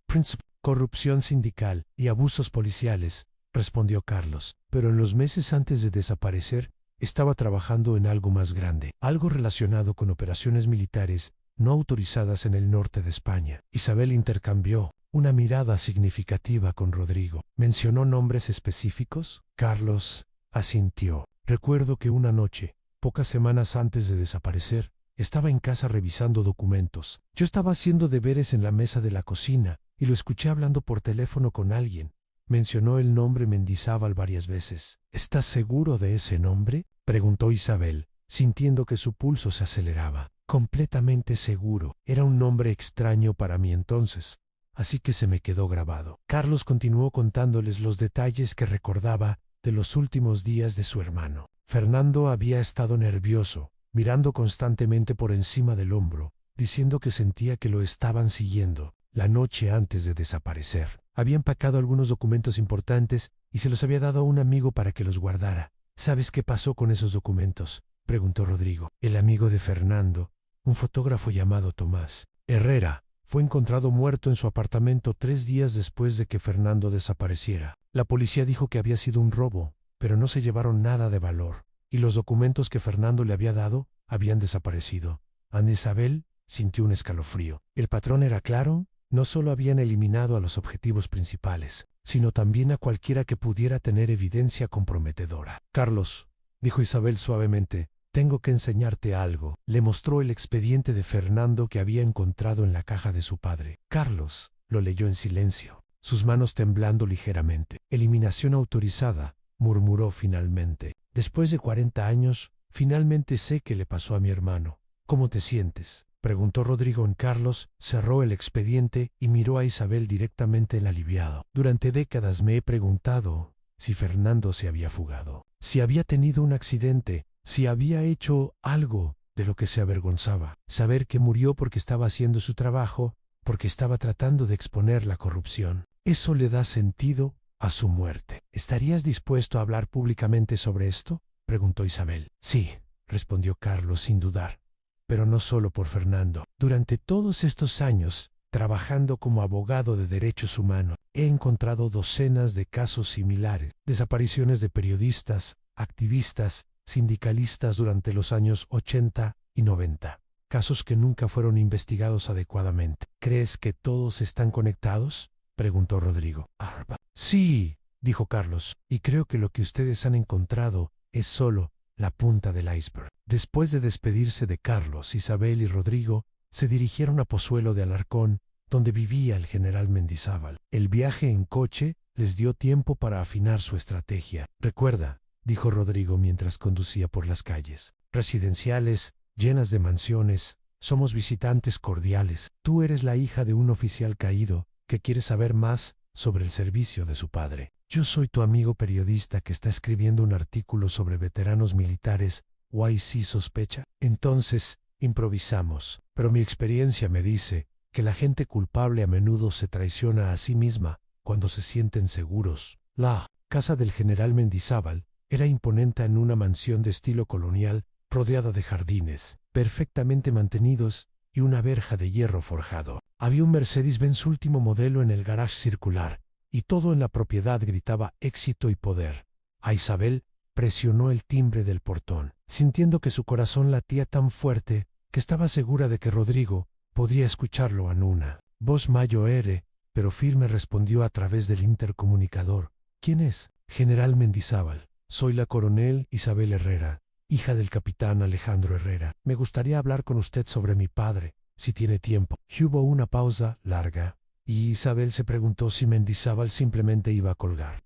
Speaker 1: Corrupción sindical y abusos policiales, respondió Carlos, pero en los meses antes de desaparecer, estaba trabajando en algo más grande, algo relacionado con operaciones militares no autorizadas en el norte de España. Isabel intercambió una mirada significativa con Rodrigo. ¿Mencionó nombres específicos? Carlos asintió. Recuerdo que una noche, pocas semanas antes de desaparecer, Estaba en casa revisando documentos. Yo estaba haciendo deberes en la mesa de la cocina y lo escuché hablando por teléfono con alguien. Mencionó el nombre Mendizábal varias veces. ¿Estás seguro de ese nombre?, preguntó Isabel, sintiendo que su pulso se aceleraba. Completamente seguro. Era un nombre extraño para mí entonces, así que se me quedó grabado. Carlos continuó contándoles los detalles que recordaba de los últimos días de su hermano. Fernando había estado nervioso, mirando constantemente por encima del hombro, diciendo que sentía que lo estaban siguiendo la noche antes de desaparecer. Había empacado algunos documentos importantes y se los había dado a un amigo para que los guardara. ¿Sabes qué pasó con esos documentos?, preguntó Rodrigo. El amigo de Fernando, un fotógrafo llamado Tomás Herrera, fue encontrado muerto en su apartamento 3 días después de que Fernando desapareciera. La policía dijo que había sido un robo, pero no se llevaron nada de valor, y los documentos que Fernando le había dado habían desaparecido. Ana Isabel sintió un escalofrío. El patrón era claro. No solo habían eliminado a los objetivos principales, sino también a cualquiera que pudiera tener evidencia comprometedora. Carlos, dijo Isabel suavemente, tengo que enseñarte algo. Le mostró el expediente de Fernando que había encontrado en la caja de su padre. Carlos lo leyó en silencio, sus manos temblando ligeramente. Eliminación autorizada, murmuró finalmente. Después de 40 años, finalmente sé qué le pasó a mi hermano. ¿Cómo te sientes?, preguntó Rodrigo. Carlos cerró el expediente y miró a Isabel directamente el aliviado. Durante décadas me he preguntado si Fernando se había fugado, si había tenido un accidente, si había hecho algo de lo que se avergonzaba. Saber que murió porque estaba haciendo su trabajo, porque estaba tratando de exponer la corrupción. Eso le da sentido a su muerte. ¿Estarías dispuesto a hablar públicamente sobre esto?, preguntó Isabel. Sí, respondió Carlos sin dudar. Pero no solo por Fernando. Durante todos estos años, trabajando como abogado de derechos humanos, he encontrado docenas de casos similares. Desapariciones de periodistas, activistas, sindicalistas durante los años 80 y 90. Casos que nunca fueron investigados adecuadamente. ¿Crees que todos están conectados?, preguntó Rodrigo. Sí, dijo Carlos, y creo que lo que ustedes han encontrado es solo la punta del iceberg. Después de despedirse de Carlos, Isabel y Rodrigo se dirigieron a Pozuelo de Alarcón, donde vivía el general Mendizábal. El viaje en coche les dio tiempo para afinar su estrategia. Recuerda, dijo Rodrigo mientras conducía por las calles residenciales, llenas de mansiones, somos visitantes cordiales. Tú eres la hija de un oficial caído que quiere saber más sobre el servicio de su padre. Yo soy tu amigo periodista que está escribiendo un artículo sobre veteranos militares. ¿YC sospecha? Entonces, improvisamos. Pero mi experiencia me dice que la gente culpable a menudo se traiciona a sí misma cuando se sienten seguros. La casa del general Mendizábal era imponente en una mansión de estilo colonial rodeada de jardines, perfectamente mantenidos y una verja de hierro forjado. Había un Mercedes-Benz último modelo en el garage circular, y todo en la propiedad gritaba éxito y poder. A Isabel presionó el timbre del portón, sintiendo que su corazón latía tan fuerte que estaba segura de que Rodrigo podría escucharlo en una voz mayor, pero firme, respondió a través del intercomunicador. ¿Quién es? General Mendizábal. Soy la coronel Isabel Herrera, hija del capitán Alejandro Herrera. Me gustaría hablar con usted sobre mi padre, si tiene tiempo. Hubo una pausa larga, y Isabel se preguntó si Mendizábal simplemente iba a colgar.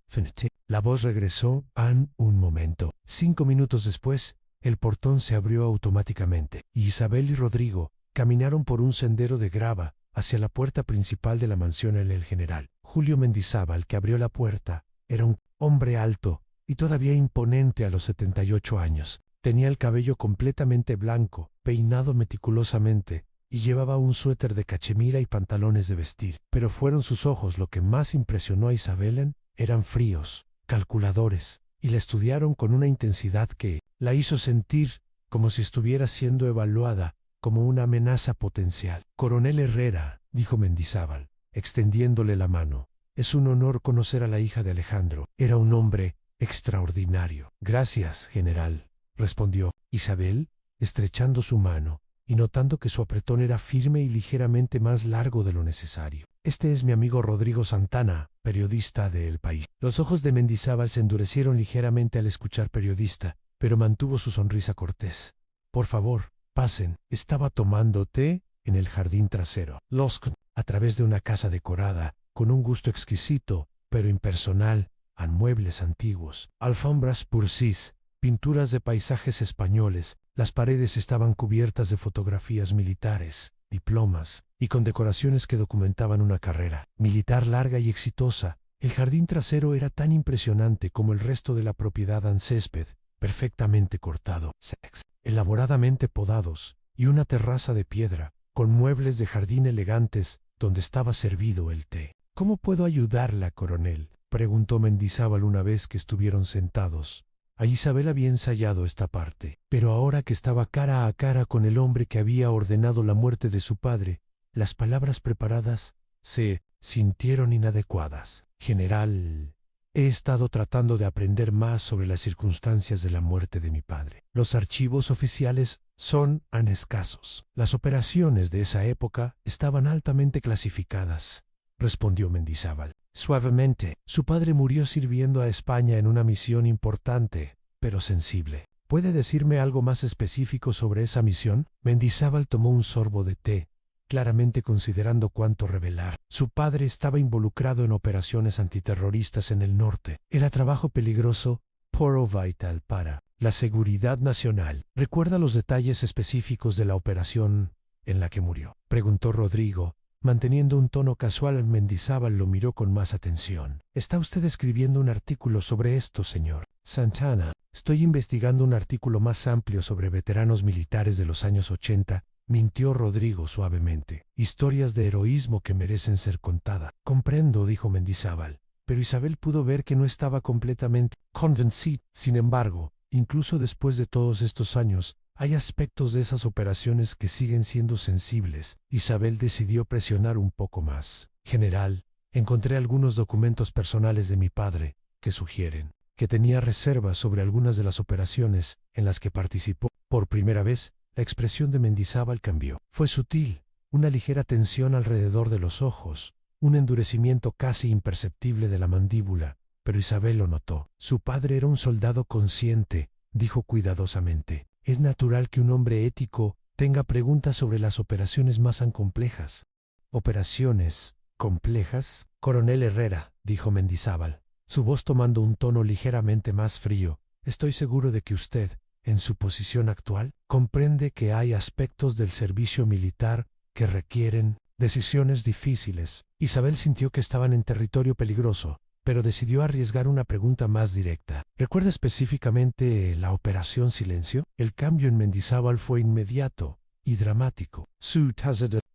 Speaker 1: La voz regresó en un momento. 5 minutos después, el portón se abrió automáticamente, y Isabel y Rodrigo caminaron por un sendero de grava hacia la puerta principal de la mansión del general. Julio Mendizábal, que abrió la puerta, era un hombre alto y todavía imponente a los 78 años. Tenía el cabello completamente blanco, peinado meticulosamente, y llevaba un suéter de cachemira y pantalones de vestir. Pero fueron sus ojos lo que más impresionó a Isabel. Eran fríos, calculadores, y la estudiaron con una intensidad que la hizo sentir como si estuviera siendo evaluada como una amenaza potencial. Coronel Herrera, dijo Mendizábal, extendiéndole la mano. Es un honor conocer a la hija de Alejandro. Era un hombre extraordinario. Gracias, general, respondió Isabel, estrechando su mano y notando que su apretón era firme y ligeramente más largo de lo necesario. Este es mi amigo Rodrigo Santana, periodista de El País. Los ojos de Mendizábal se endurecieron ligeramente al escuchar periodista, pero mantuvo su sonrisa cortés. Por favor, Pasen, estaba tomando té en el jardín trasero. A través de una casa decorada, con un gusto exquisito, pero impersonal, a muebles antiguos, alfombras pursis, pinturas de paisajes españoles, las paredes estaban cubiertas de fotografías militares, diplomas, y con decoraciones que documentaban una carrera militar larga y exitosa. El jardín trasero era tan impresionante como el resto de la propiedad en césped, perfectamente cortado, elaboradamente podados, y una terraza de piedra, con muebles de jardín elegantes, donde estaba servido el té. ¿Cómo puedo ayudarla, coronel?, preguntó Mendizábal una vez que estuvieron sentados. A Isabel había ensayado esta parte, pero ahora que estaba cara a cara con el hombre que había ordenado la muerte de su padre, las palabras preparadas se sintieron inadecuadas. General, he estado tratando de aprender más sobre las circunstancias de la muerte de mi padre. Los archivos oficiales son escasos. Las operaciones de esa época estaban altamente clasificadas, respondió Mendizábal. Suavemente, su padre murió sirviendo a España en una misión importante, pero sensible. ¿Puede decirme algo más específico sobre esa misión? Mendizábal tomó un sorbo de té, claramente considerando cuánto revelar. Su padre estaba involucrado en operaciones antiterroristas en el norte. Era trabajo peligroso, pero vital para la seguridad nacional. ¿Recuerda los detalles específicos de la operación en la que murió?, preguntó Rodrigo. Manteniendo un tono casual, Mendizábal lo miró con más atención. ¿Está usted escribiendo un artículo sobre esto, señor Santana? Estoy investigando un artículo más amplio sobre veteranos militares de los años 80, mintió Rodrigo suavemente. Historias de heroísmo que merecen ser contadas. Comprendo, dijo Mendizábal, pero Isabel pudo ver que no estaba completamente convencida. Sin embargo, incluso después de todos estos años, hay aspectos de esas operaciones que siguen siendo sensibles. Isabel decidió presionar un poco más. General, encontré algunos documentos personales de mi padre que sugieren que tenía reservas sobre algunas de las operaciones en las que participó. Por primera vez, la expresión de Mendizábal cambió. Fue sutil, una ligera tensión alrededor de los ojos, un endurecimiento casi imperceptible de la mandíbula, pero Isabel lo notó. Su padre era un soldado consciente, dijo cuidadosamente. Es natural que un hombre ético tenga preguntas sobre las operaciones más complejas. ¿Operaciones complejas? Coronel Herrera, dijo Mendizábal, su voz tomando un tono ligeramente más frío. Estoy seguro de que usted, en su posición actual, comprende que hay aspectos del servicio militar que requieren decisiones difíciles. Isabel sintió que estaban en territorio peligroso, pero decidió arriesgar una pregunta más directa. ¿Recuerda específicamente la Operación Silencio? El cambio en Mendizábal fue inmediato y dramático. Su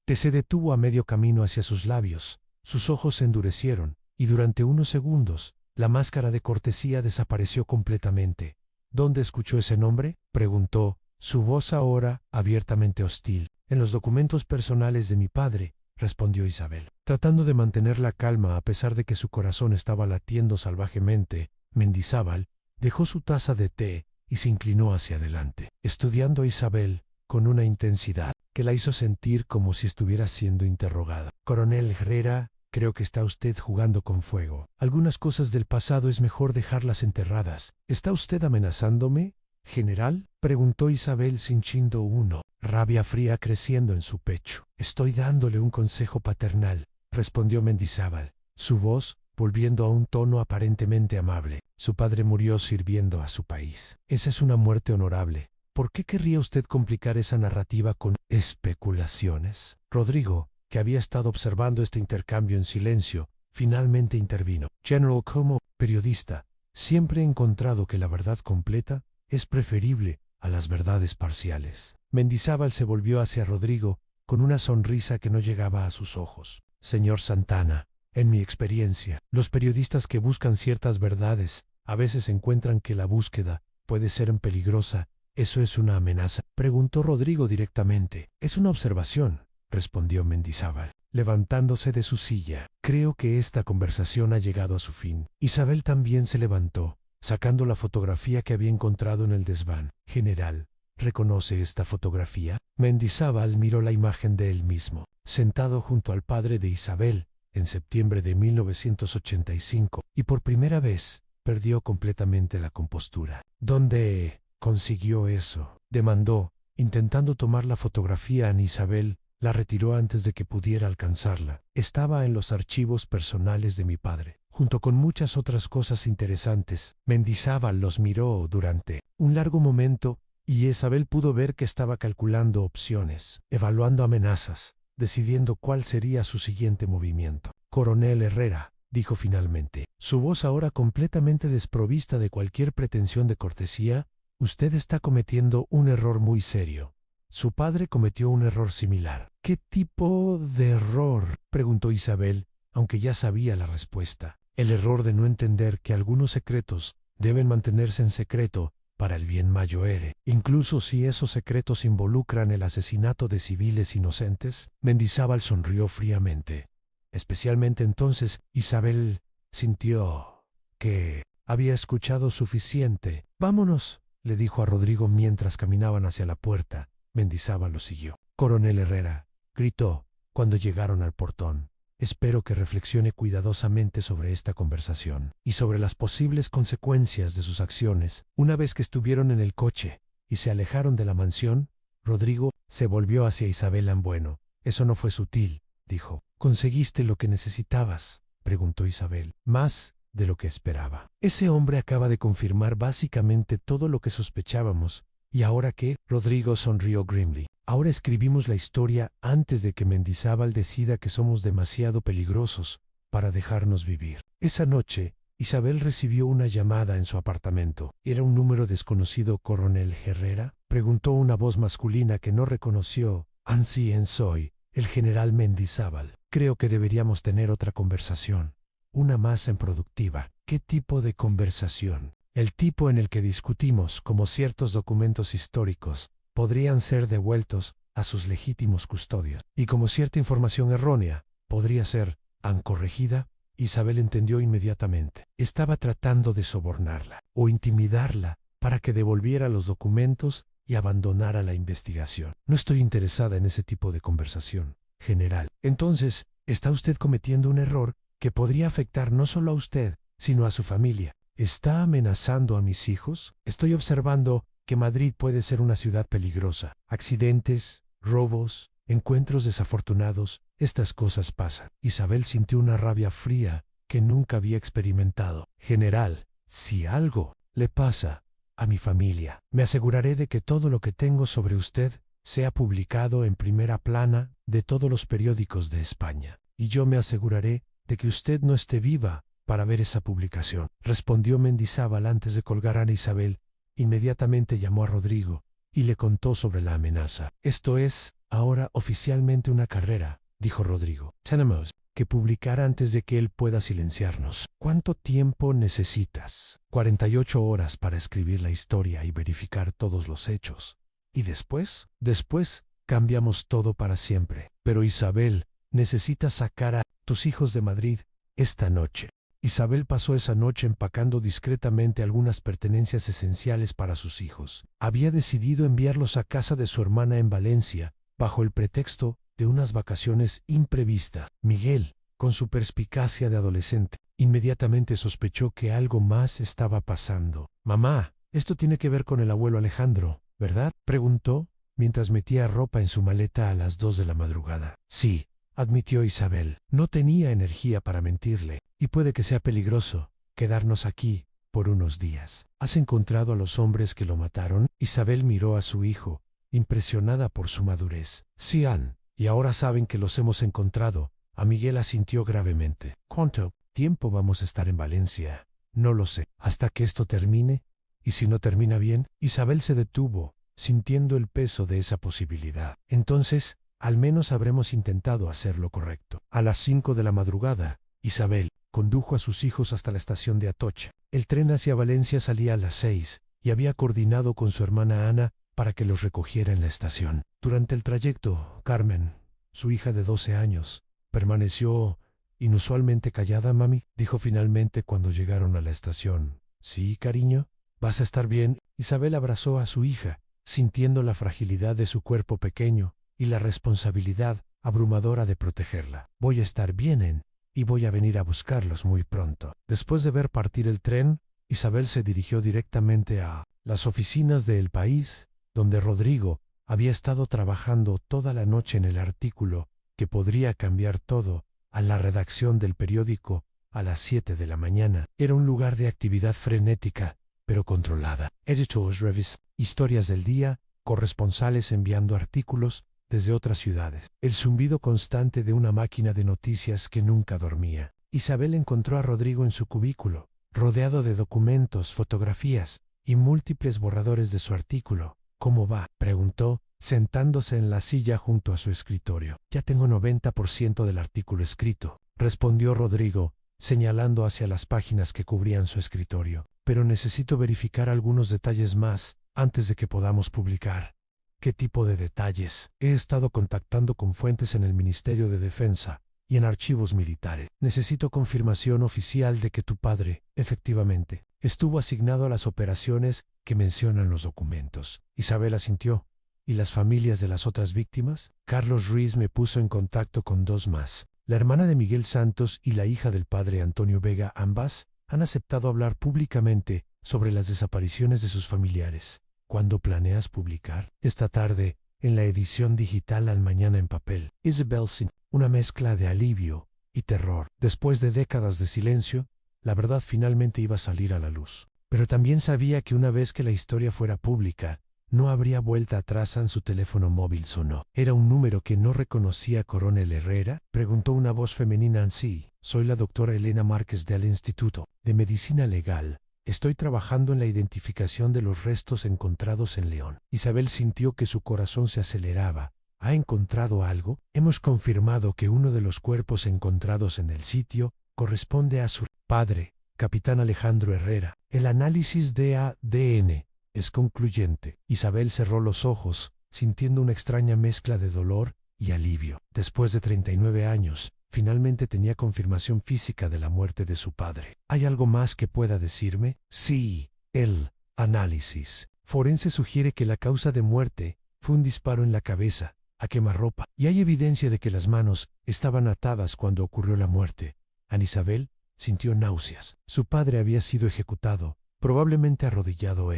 Speaker 1: té se detuvo a medio camino hacia sus labios, sus ojos se endurecieron, y durante unos segundos, la máscara de cortesía desapareció completamente. ¿Dónde escuchó ese nombre?, preguntó, su voz ahora abiertamente hostil. En los documentos personales de mi padre, respondió Isabel. Tratando de mantener la calma a pesar de que su corazón estaba latiendo salvajemente, Mendizábal dejó su taza de té y se inclinó hacia adelante, estudiando a Isabel con una intensidad que la hizo sentir como si estuviera siendo interrogada. Coronel Herrera, creo que está usted jugando con fuego. Algunas cosas del pasado es mejor dejarlas enterradas. ¿Está usted amenazándome, general?, preguntó Isabel sintiendo rabia fría creciendo en su pecho. Estoy dándole un consejo paternal, respondió Mendizábal, su voz volviendo a un tono aparentemente amable. Su padre murió sirviendo a su país. Esa es una muerte honorable. ¿Por qué querría usted complicar esa narrativa con especulaciones? Rodrigo, que había estado observando este intercambio en silencio, finalmente intervino. General, como periodista, siempre he encontrado que la verdad completa es preferible a las verdades parciales. Mendizábal se volvió hacia Rodrigo con una sonrisa que no llegaba a sus ojos. Señor Santana, en mi experiencia, los periodistas que buscan ciertas verdades a veces encuentran que la búsqueda puede ser peligrosa. ¿Eso es una amenaza?, preguntó Rodrigo directamente. Es una observación, respondió Mendizábal, levantándose de su silla. Creo que esta conversación ha llegado a su fin. Isabel también se levantó, sacando la fotografía que había encontrado en el desván. General, ¿reconoce esta fotografía? Mendizábal miró la imagen de él mismo, sentado junto al padre de Isabel, en septiembre de 1985, y por primera vez perdió completamente la compostura. ¿Dónde consiguió eso?, demandó, Intentando tomar la fotografía, Ana Isabel la retiró antes de que pudiera alcanzarla. Estaba en los archivos personales de mi padre, junto con muchas otras cosas interesantes. Mendizábal los miró durante un largo momento y Isabel pudo ver que estaba calculando opciones, evaluando amenazas, decidiendo cuál sería su siguiente movimiento. Coronel Herrera, dijo finalmente, su voz ahora completamente desprovista de cualquier pretensión de cortesía, usted está cometiendo un error muy serio. Su padre cometió un error similar. ¿Qué tipo de error?, preguntó Isabel, aunque ya sabía la respuesta. El error de no entender que algunos secretos deben mantenerse en secreto para el bien mayor, incluso si esos secretos involucran el asesinato de civiles inocentes. Mendizábal sonrió fríamente. Especialmente entonces, Isabel sintió que había escuchado suficiente. Vámonos, le dijo a Rodrigo mientras caminaban hacia la puerta. Mendizábal lo siguió. Coronel Herrera, gritó cuando llegaron al portón. Espero que reflexione cuidadosamente sobre esta conversación y sobre las posibles consecuencias de sus acciones. Una vez que estuvieron en el coche y se alejaron de la mansión, Rodrigo se volvió hacia Isabel. Bueno, eso no fue sutil, dijo. ¿Conseguiste lo que necesitabas?, preguntó Isabel. Más de lo que esperaba. Ese hombre acaba de confirmar básicamente todo lo que sospechábamos. ¿Y ahora qué? Rodrigo sonrió grimly. Ahora escribimos la historia antes de que Mendizábal decida que somos demasiado peligrosos para dejarnos vivir. Esa noche, Isabel recibió una llamada en su apartamento. ¿Era un número desconocido, Coronel Herrera?, preguntó una voz masculina que no reconoció. Ansí soy, el general Mendizábal. Creo que deberíamos tener otra conversación. Una más improductiva. ¿Qué tipo de conversación? El tipo en el que discutimos cómo ciertos documentos históricos podrían ser devueltos a sus legítimos custodios y cómo cierta información errónea podría ser corregida. Isabel entendió inmediatamente. Estaba tratando de sobornarla o intimidarla para que devolviera los documentos y abandonara la investigación. No estoy interesada en ese tipo de conversación, general. Entonces, está usted cometiendo un error que podría afectar no solo a usted, sino a su familia. ¿Está amenazando a mis hijos? Estoy observando que Madrid puede ser una ciudad peligrosa. Accidentes, robos, encuentros desafortunados, estas cosas pasan. Isabel sintió una rabia fría que nunca había experimentado. General, si algo le pasa a mi familia, me aseguraré de que todo lo que tengo sobre usted sea publicado en primera plana de todos los periódicos de España. Y yo me aseguraré de que usted no esté viva para ver esa publicación, respondió Mendizábal antes de colgar a Ana Isabel. Inmediatamente llamó a Rodrigo y le contó sobre la amenaza. Esto es ahora oficialmente una carrera, dijo Rodrigo. Tenemos que publicar antes de que él pueda silenciarnos. ¿Cuánto tiempo necesitas? 48 horas para escribir la historia y verificar todos los hechos. ¿Y después? Después cambiamos todo para siempre. Pero Isabel, necesitas sacar a tus hijos de Madrid esta noche. Isabel pasó esa noche empacando discretamente algunas pertenencias esenciales para sus hijos. Había decidido enviarlos a casa de su hermana en Valencia, bajo el pretexto de unas vacaciones imprevistas. Miguel, con su perspicacia de adolescente, inmediatamente sospechó que algo más estaba pasando. Mamá, esto tiene que ver con el abuelo Alejandro, ¿verdad?, preguntó, mientras metía ropa en su maleta a las 2 de la madrugada. Sí, admitió Isabel. No tenía energía para mentirle. Y puede que sea peligroso quedarnos aquí por unos días. ¿Has encontrado a los hombres que lo mataron? Isabel miró a su hijo, impresionada por su madurez. Sí, Ann, y ahora saben que los hemos encontrado. A Miguel asintió gravemente. ¿Cuánto tiempo vamos a estar en Valencia? No lo sé. ¿Hasta que esto termine? ¿Y si no termina bien? Isabel se detuvo, sintiendo el peso de esa posibilidad. Entonces, al menos habremos intentado hacer lo correcto. A las 5 de la madrugada, Isabel condujo a sus hijos hasta la estación de Atocha. El tren hacia Valencia salía a las 6 y había coordinado con su hermana Ana para que los recogiera en la estación. Durante el trayecto, Carmen, su hija de 12 años, permaneció inusualmente callada. Mami, dijo finalmente cuando llegaron a la estación. Sí, cariño, ¿vas a estar bien? Isabel abrazó a su hija, sintiendo la fragilidad de su cuerpo pequeño y la responsabilidad abrumadora de protegerla. Voy a estar bien, y voy a venir a buscarlos muy pronto. Después de ver partir el tren, Isabel se dirigió directamente a las oficinas de El País, donde Rodrigo Había estado trabajando toda la noche en el artículo que podría cambiar todo a la redacción del periódico a las 7 de la mañana. Era un lugar de actividad frenética, pero controlada. Editors Revis, historias del día, corresponsales enviando artículos desde otras ciudades. El zumbido constante de una máquina de noticias que nunca dormía. Isabel encontró a Rodrigo en su cubículo, rodeado de documentos, fotografías y múltiples borradores de su artículo. ¿Cómo va?, preguntó, sentándose en la silla junto a su escritorio. Ya tengo 90% del artículo escrito, respondió Rodrigo, señalando hacia las páginas que cubrían su escritorio. Pero necesito verificar algunos detalles más antes de que podamos publicar. ¿Qué tipo de detalles? He estado contactando con fuentes en el Ministerio de Defensa y en archivos militares. Necesito confirmación oficial de que tu padre, efectivamente, estuvo asignado a las operaciones que mencionan los documentos. Isabel asintió. ¿Y las familias de las otras víctimas? Carlos Ruiz me puso en contacto con dos más. La hermana de Miguel Santos y la hija del padre Antonio Vega, ambas, han aceptado hablar públicamente sobre las desapariciones de sus familiares. ¿Cuándo planeas publicar? Esta tarde, en la edición digital Al Mañana en Papel. Isabel sin una mezcla de alivio y terror. Después de décadas de silencio, la verdad finalmente iba a salir a la luz. Pero también sabía que una vez que la historia fuera pública, no habría vuelta atrás. En su teléfono móvil sonó. ¿Era un número que no reconocía Coronel Herrera?, preguntó una voz femenina. Sí, soy la doctora Elena Márquez del Instituto de Medicina Legal. Estoy trabajando en la identificación de los restos encontrados en León. Isabel sintió que su corazón se aceleraba. ¿Ha encontrado algo? Hemos confirmado que uno de los cuerpos encontrados en el sitio corresponde a su padre, capitán Alejandro Herrera. El análisis de ADN es concluyente. Isabel cerró los ojos, sintiendo una extraña mezcla de dolor y alivio. Después de 39 años, finalmente tenía confirmación física de la muerte de su padre. ¿Hay algo más que pueda decirme? Sí, el análisis forense sugiere que la causa de muerte fue un disparo en la cabeza, a quemarropa, y hay evidencia de que las manos estaban atadas cuando ocurrió la muerte. Ana Isabel sintió náuseas. Su padre había sido ejecutado, probablemente arrodillado.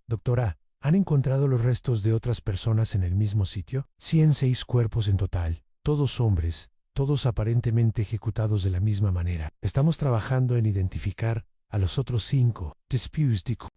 Speaker 1: Doctora, ¿han encontrado los restos de otras personas en el mismo sitio? 106 cuerpos en total, todos hombres, todos aparentemente ejecutados de la misma manera. Estamos trabajando en identificar a los otros 5.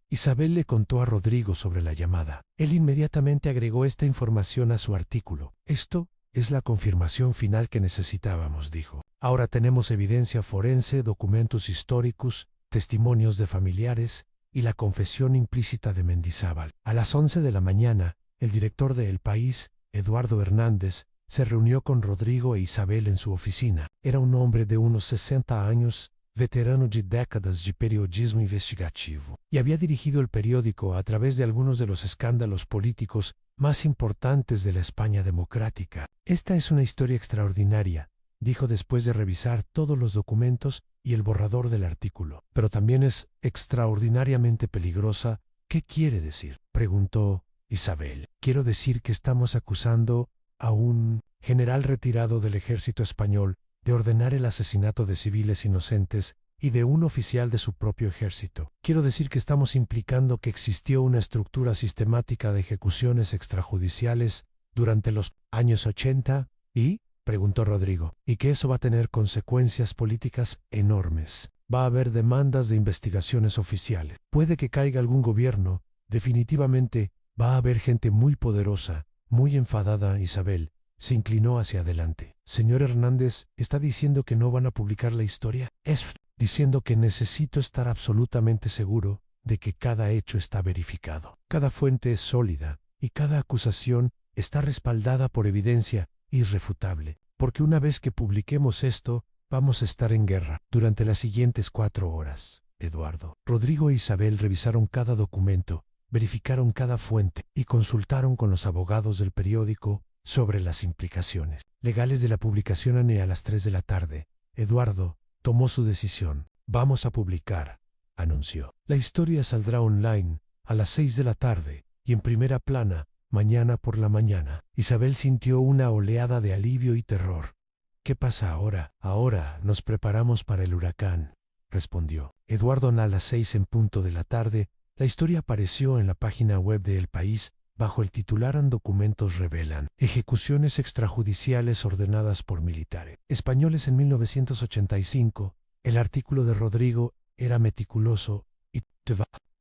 Speaker 1: Isabel le contó a Rodrigo sobre la llamada. Él inmediatamente agregó esta información a su artículo. Esto es la confirmación final que necesitábamos, dijo. Ahora tenemos evidencia forense, documentos históricos, testimonios de familiares y la confesión implícita de Mendizábal. A las 11 de la mañana, el director de El País, Eduardo Hernández, se reunió con Rodrigo e Isabel en su oficina. Era un hombre de unos 60 años, veterano de décadas de periodismo investigativo, y había dirigido el periódico a través de algunos de los escándalos políticos más importantes de la España democrática. Esta es una historia extraordinaria, dijo después de revisar todos los documentos y el borrador del artículo. Pero también es extraordinariamente peligrosa. ¿Qué quiere decir?, preguntó Isabel. Quiero decir que estamos acusando a un general retirado del ejército español de ordenar el asesinato de civiles inocentes y de un oficial de su propio ejército. Quiero decir que estamos implicando que existió una estructura sistemática de ejecuciones extrajudiciales durante los años 80 y, preguntó Rodrigo, y que eso va a tener consecuencias políticas enormes. Va a haber demandas de investigaciones oficiales. Puede que caiga algún gobierno. Definitivamente va a haber gente muy poderosa, muy enfadada. Isabel se inclinó hacia adelante. Señor Hernández, ¿está diciendo que no van a publicar la historia? Es diciendo que necesito estar absolutamente seguro de que cada hecho está verificado. Cada fuente es sólida y cada acusación está respaldada por evidencia irrefutable. Porque una vez que publiquemos esto, vamos a estar en guerra durante las siguientes 4 horas. Eduardo, Rodrigo e Isabel revisaron cada documento, verificaron cada fuente y consultaron con los abogados del periódico sobre las implicaciones legales de la publicación. A las 3 de la tarde, Eduardo tomó su decisión. Vamos a publicar, anunció. La historia saldrá online a las 6 de la tarde y en primera plana mañana por la mañana. Isabel sintió una oleada de alivio y terror. ¿Qué pasa ahora? Ahora nos preparamos para el huracán, respondió. Eduardo. A las 6 en punto de la tarde, la historia apareció en la página web de El País bajo el titular Documentos revelan ejecuciones extrajudiciales ordenadas por militares españoles en 1985. El artículo de Rodrigo era meticuloso y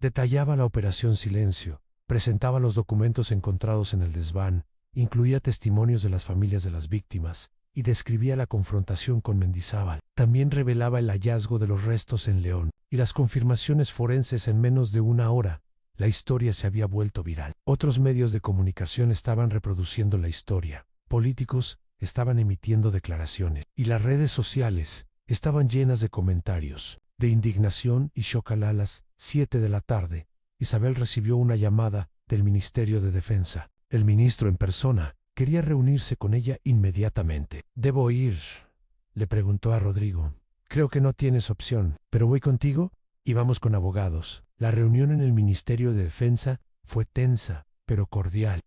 Speaker 1: detallaba la operación Silencio, presentaba los documentos encontrados en el desván, incluía testimonios de las familias de las víctimas y describía la confrontación con Mendizábal. También revelaba el hallazgo de los restos en León y las confirmaciones forenses en menos de una hora. La historia se había vuelto viral. Otros medios de comunicación estaban reproduciendo la historia. Políticos estaban emitiendo declaraciones y las redes sociales estaban llenas de comentarios, de indignación y shock. A las 7 de la tarde, Isabel recibió una llamada del Ministerio de Defensa. El ministro en persona quería reunirse con ella inmediatamente. ¿Debo ir?, le preguntó a Rodrigo. Creo que no tienes opción, pero voy contigo y vamos con abogados. La reunión en el Ministerio de Defensa fue tensa, pero cordial.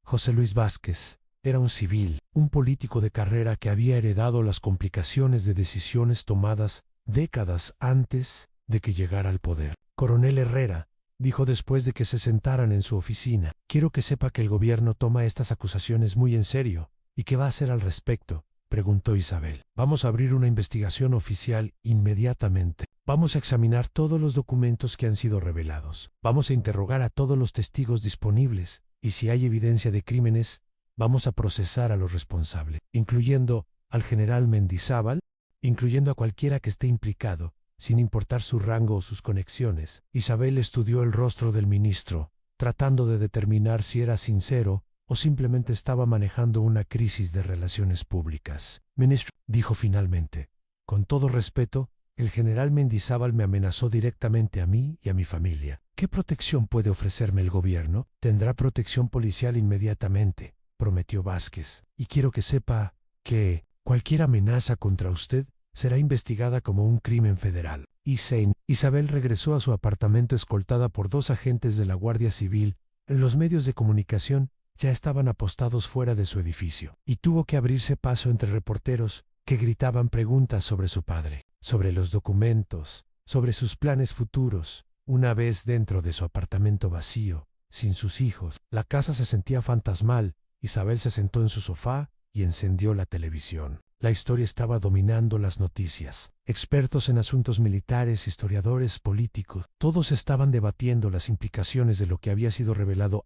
Speaker 1: José Luis Vázquez era un civil, un político de carrera que había heredado las complicaciones de decisiones tomadas décadas antes de que llegara al poder. Coronel Herrera dijo después de que se sentaran en su oficina: quiero que sepa que el gobierno toma estas acusaciones muy en serio. ¿Y qué va a hacer al respecto?, preguntó Isabel. Vamos a abrir una investigación oficial inmediatamente. Vamos a examinar todos los documentos que han sido revelados. Vamos a interrogar a todos los testigos disponibles y si hay evidencia de crímenes, vamos a procesar a los responsables, incluyendo al general Mendizábal, incluyendo a cualquiera que esté implicado, sin importar su rango o sus conexiones. Isabel estudió el rostro del ministro, tratando de determinar si era sincero o simplemente estaba manejando una crisis de relaciones públicas. Ministro, dijo finalmente, con todo respeto, el general Mendizábal me amenazó directamente a mí y a mi familia. ¿Qué protección puede ofrecerme el gobierno? Tendrá protección policial inmediatamente, prometió Vázquez. Y quiero que sepa que cualquier amenaza contra usted será investigada como un crimen federal. Isabel regresó a su apartamento escoltada por 2 agentes de la Guardia Civil. Los medios de comunicación ya estaban apostados fuera de su edificio, y tuvo que abrirse paso entre reporteros que gritaban preguntas sobre su padre, sobre los documentos, sobre sus planes futuros. Una vez dentro de su apartamento vacío, sin sus hijos, la casa se sentía fantasmal. Isabel se sentó en su sofá y encendió la televisión. La historia estaba dominando las noticias. Expertos en asuntos militares, historiadores, políticos, todos estaban debatiendo las implicaciones de lo que había sido revelado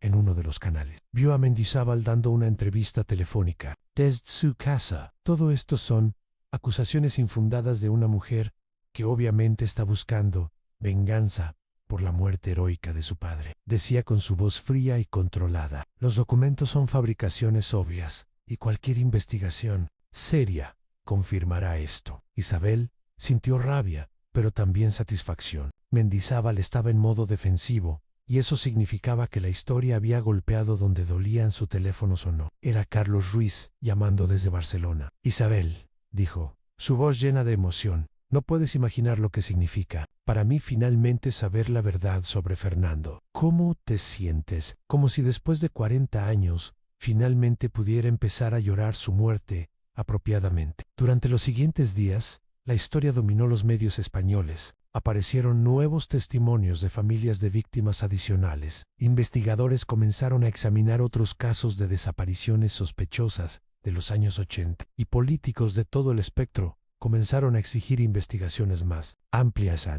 Speaker 1: en uno de los canales. Vio a Mendizábal dando una entrevista telefónica desde su casa. Todo esto son acusaciones infundadas de una mujer que obviamente está buscando venganza por la muerte heroica de su padre, decía con su voz fría y controlada. Los documentos son fabricaciones obvias y cualquier investigación seria confirmará esto. Isabel sintió rabia, pero también satisfacción. Mendizábal estaba en modo defensivo, y eso significaba que la historia había golpeado donde dolían. Su teléfono sonó. Era Carlos Ruiz, llamando desde Barcelona. Isabel, dijo, su voz llena de emoción. No puedes imaginar lo que significa para mí finalmente saber la verdad sobre Fernando. ¿Cómo te sientes? Como si después de 40 años, finalmente pudiera empezar a llorar su muerte apropiadamente. Durante los siguientes días, la historia dominó los medios españoles. Aparecieron nuevos testimonios de familias de víctimas adicionales. Investigadores comenzaron a examinar otros casos de desapariciones sospechosas de los años 80, y políticos de todo el espectro comenzaron a exigir investigaciones más amplias.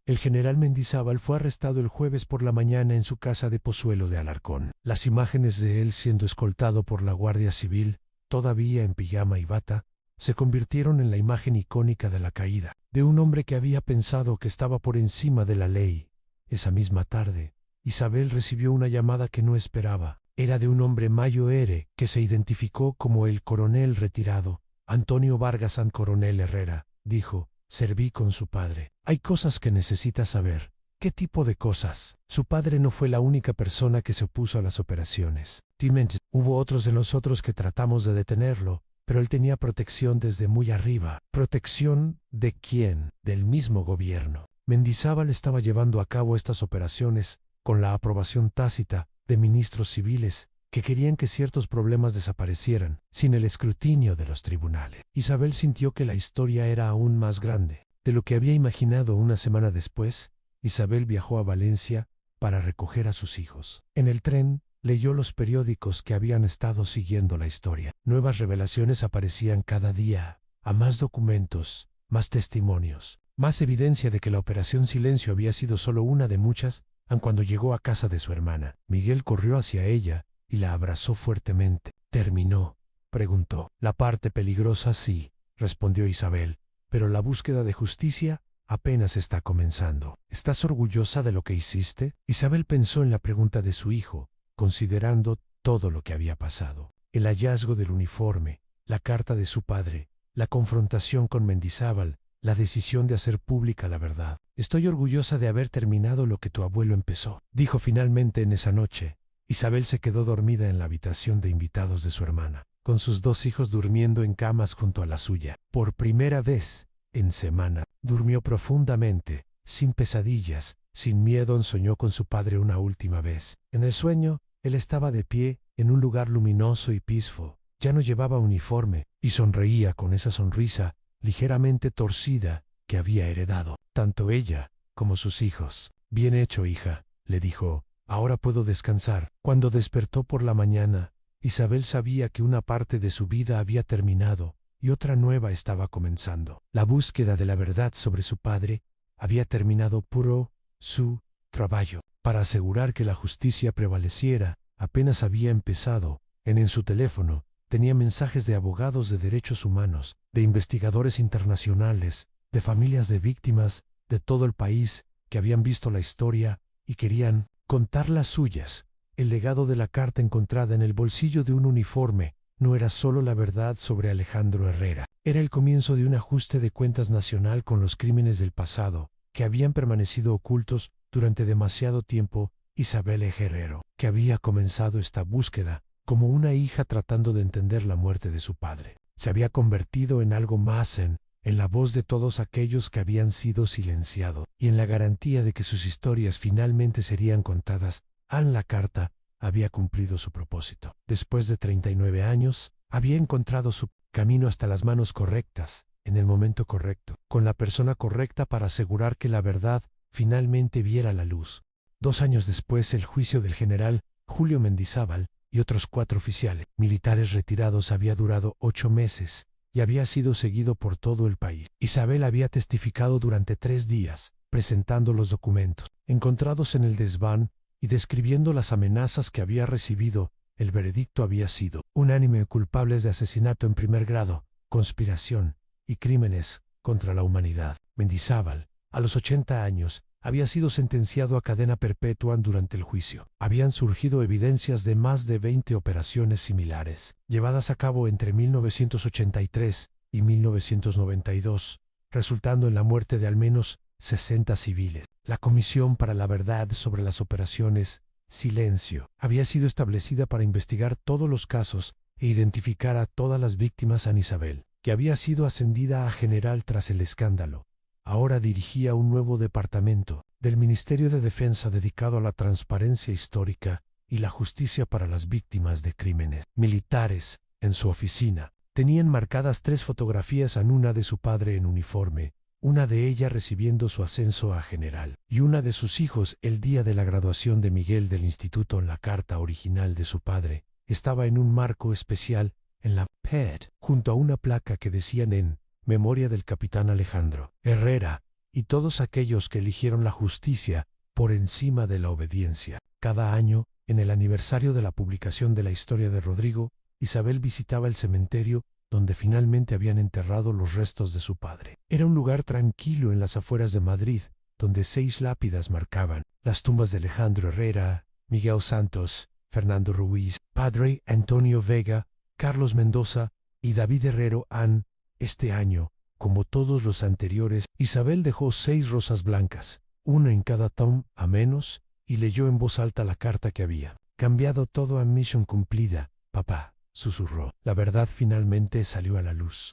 Speaker 1: El general Mendizábal fue arrestado el jueves por la mañana en su casa de Pozuelo de Alarcón. Las imágenes de él siendo escoltado por la Guardia Civil, todavía en pijama y bata, se convirtieron en la imagen icónica de la caída de un hombre que había pensado que estaba por encima de la ley. Esa misma tarde, Isabel recibió una llamada que no esperaba. Era de un hombre mayor que se identificó como el coronel retirado, Antonio Vargas San Coronel Herrera. Dijo, serví con su padre. Hay cosas que necesita saber. ¿Qué tipo de cosas? Su padre no fue la única persona que se opuso a las operaciones. Hubo otros de nosotros que tratamos de detenerlo, pero él tenía protección desde muy arriba. ¿Protección de quién? Del mismo gobierno. Mendizábal estaba llevando a cabo estas operaciones con la aprobación tácita de ministros civiles que querían que ciertos problemas desaparecieran, sin el escrutinio de los tribunales. Isabel sintió que la historia era aún más grande de lo que había imaginado. Una semana después, Isabel viajó a Valencia para recoger a sus hijos. En el tren, leyó los periódicos que habían estado siguiendo la historia. Nuevas revelaciones aparecían cada día, a más documentos, más testimonios, más evidencia de que la Operación Silencio había sido solo una de muchas. Cuando llegó a casa de su hermana, Miguel corrió hacia ella y la abrazó fuertemente. ¿Terminó?, preguntó. La parte peligrosa sí, respondió Isabel, pero la búsqueda de justicia apenas está comenzando. ¿Estás orgullosa de lo que hiciste? Isabel pensó en la pregunta de su hijo, considerando todo lo que había pasado. El hallazgo del uniforme, la carta de su padre, la confrontación con Mendizábal, la decisión de hacer pública la verdad. Estoy orgullosa de haber terminado lo que tu abuelo empezó, dijo finalmente en esa noche. Isabel se quedó dormida en la habitación de invitados de su hermana, con sus dos hijos durmiendo en camas junto a la suya. Por primera vez en semana, durmió profundamente, sin pesadillas, sin miedo. Soñó con su padre una última vez. En el sueño, él estaba de pie, en un lugar luminoso y peaceful. Ya no llevaba uniforme, y sonreía con esa sonrisa ligeramente torcida que había heredado. Tanto ella como sus hijos. Bien hecho, hija, le dijo. Ahora puedo descansar. Cuando despertó por la mañana, Isabel sabía que una parte de su vida había terminado y otra nueva estaba comenzando. La búsqueda de la verdad sobre su padre había terminado por su trabajo. Para asegurar que la justicia prevaleciera, apenas había empezado. En su teléfono tenía mensajes de abogados de derechos humanos, de investigadores internacionales, de familias de víctimas de todo el país que habían visto la historia y querían contar las suyas. El legado de la carta encontrada en el bolsillo de un uniforme no era solo la verdad sobre Alejandro Herrera, era el comienzo de un ajuste de cuentas nacional con los crímenes del pasado, que habían permanecido ocultos durante demasiado tiempo. Isabel Herrero, que había comenzado esta búsqueda como una hija tratando de entender la muerte de su padre, se había convertido en algo más, en la voz de todos aquellos que habían sido silenciados, y en la garantía de que sus historias finalmente serían contadas. La carta había cumplido su propósito. Después de 39 años, había encontrado su camino hasta las manos correctas, en el momento correcto, con la persona correcta para asegurar que la verdad finalmente viera la luz. 2 años después, el juicio del general Julio Mendizábal y otros 4 oficiales militares retirados había durado 8 meses y había sido seguido por todo el país. Isabel había testificado durante 3 días, presentando los documentos encontrados en el desván y describiendo las amenazas que había recibido. El veredicto había sido unánime: culpables de asesinato en primer grado, conspiración y crímenes contra la humanidad. Mendizábal, a los 80 años, había sido sentenciado a cadena perpetua. Durante el juicio habían surgido evidencias de más de 20 operaciones similares, llevadas a cabo entre 1983 y 1992, resultando en la muerte de al menos 60 civiles. La Comisión para la Verdad sobre las Operaciones Silencio había sido establecida para investigar todos los casos e identificar a todas las víctimas. Isabel, que había sido ascendida a general tras el escándalo, ahora dirigía un nuevo departamento del Ministerio de Defensa dedicado a la transparencia histórica y la justicia para las víctimas de crímenes. Militares, en su oficina, tenían marcadas 3 fotografías: una de su padre en uniforme, una de ella recibiendo su ascenso a general, y una de sus hijos el día de la graduación de Miguel del instituto. La carta original de su padre estaba en un marco especial en la pared, junto a una placa que decían: en memoria del capitán Alejandro Herrera y todos aquellos que eligieron la justicia por encima de la obediencia. Cada año, en el aniversario de la publicación de la historia de Rodrigo, Isabel visitaba el cementerio donde finalmente habían enterrado los restos de su padre. Era un lugar tranquilo en las afueras de Madrid, donde 6 lápidas marcaban las tumbas de Alejandro Herrera, Miguel Santos, Fernando Ruiz, Padre Antonio Vega, Carlos Mendoza y David Herrero. Este año, como todos los anteriores, Isabel dejó 6 rosas blancas, una en cada tom, a menos, y leyó en voz alta la carta que había cambiado todo. Misión cumplida, papá, susurró. La verdad finalmente salió a la luz.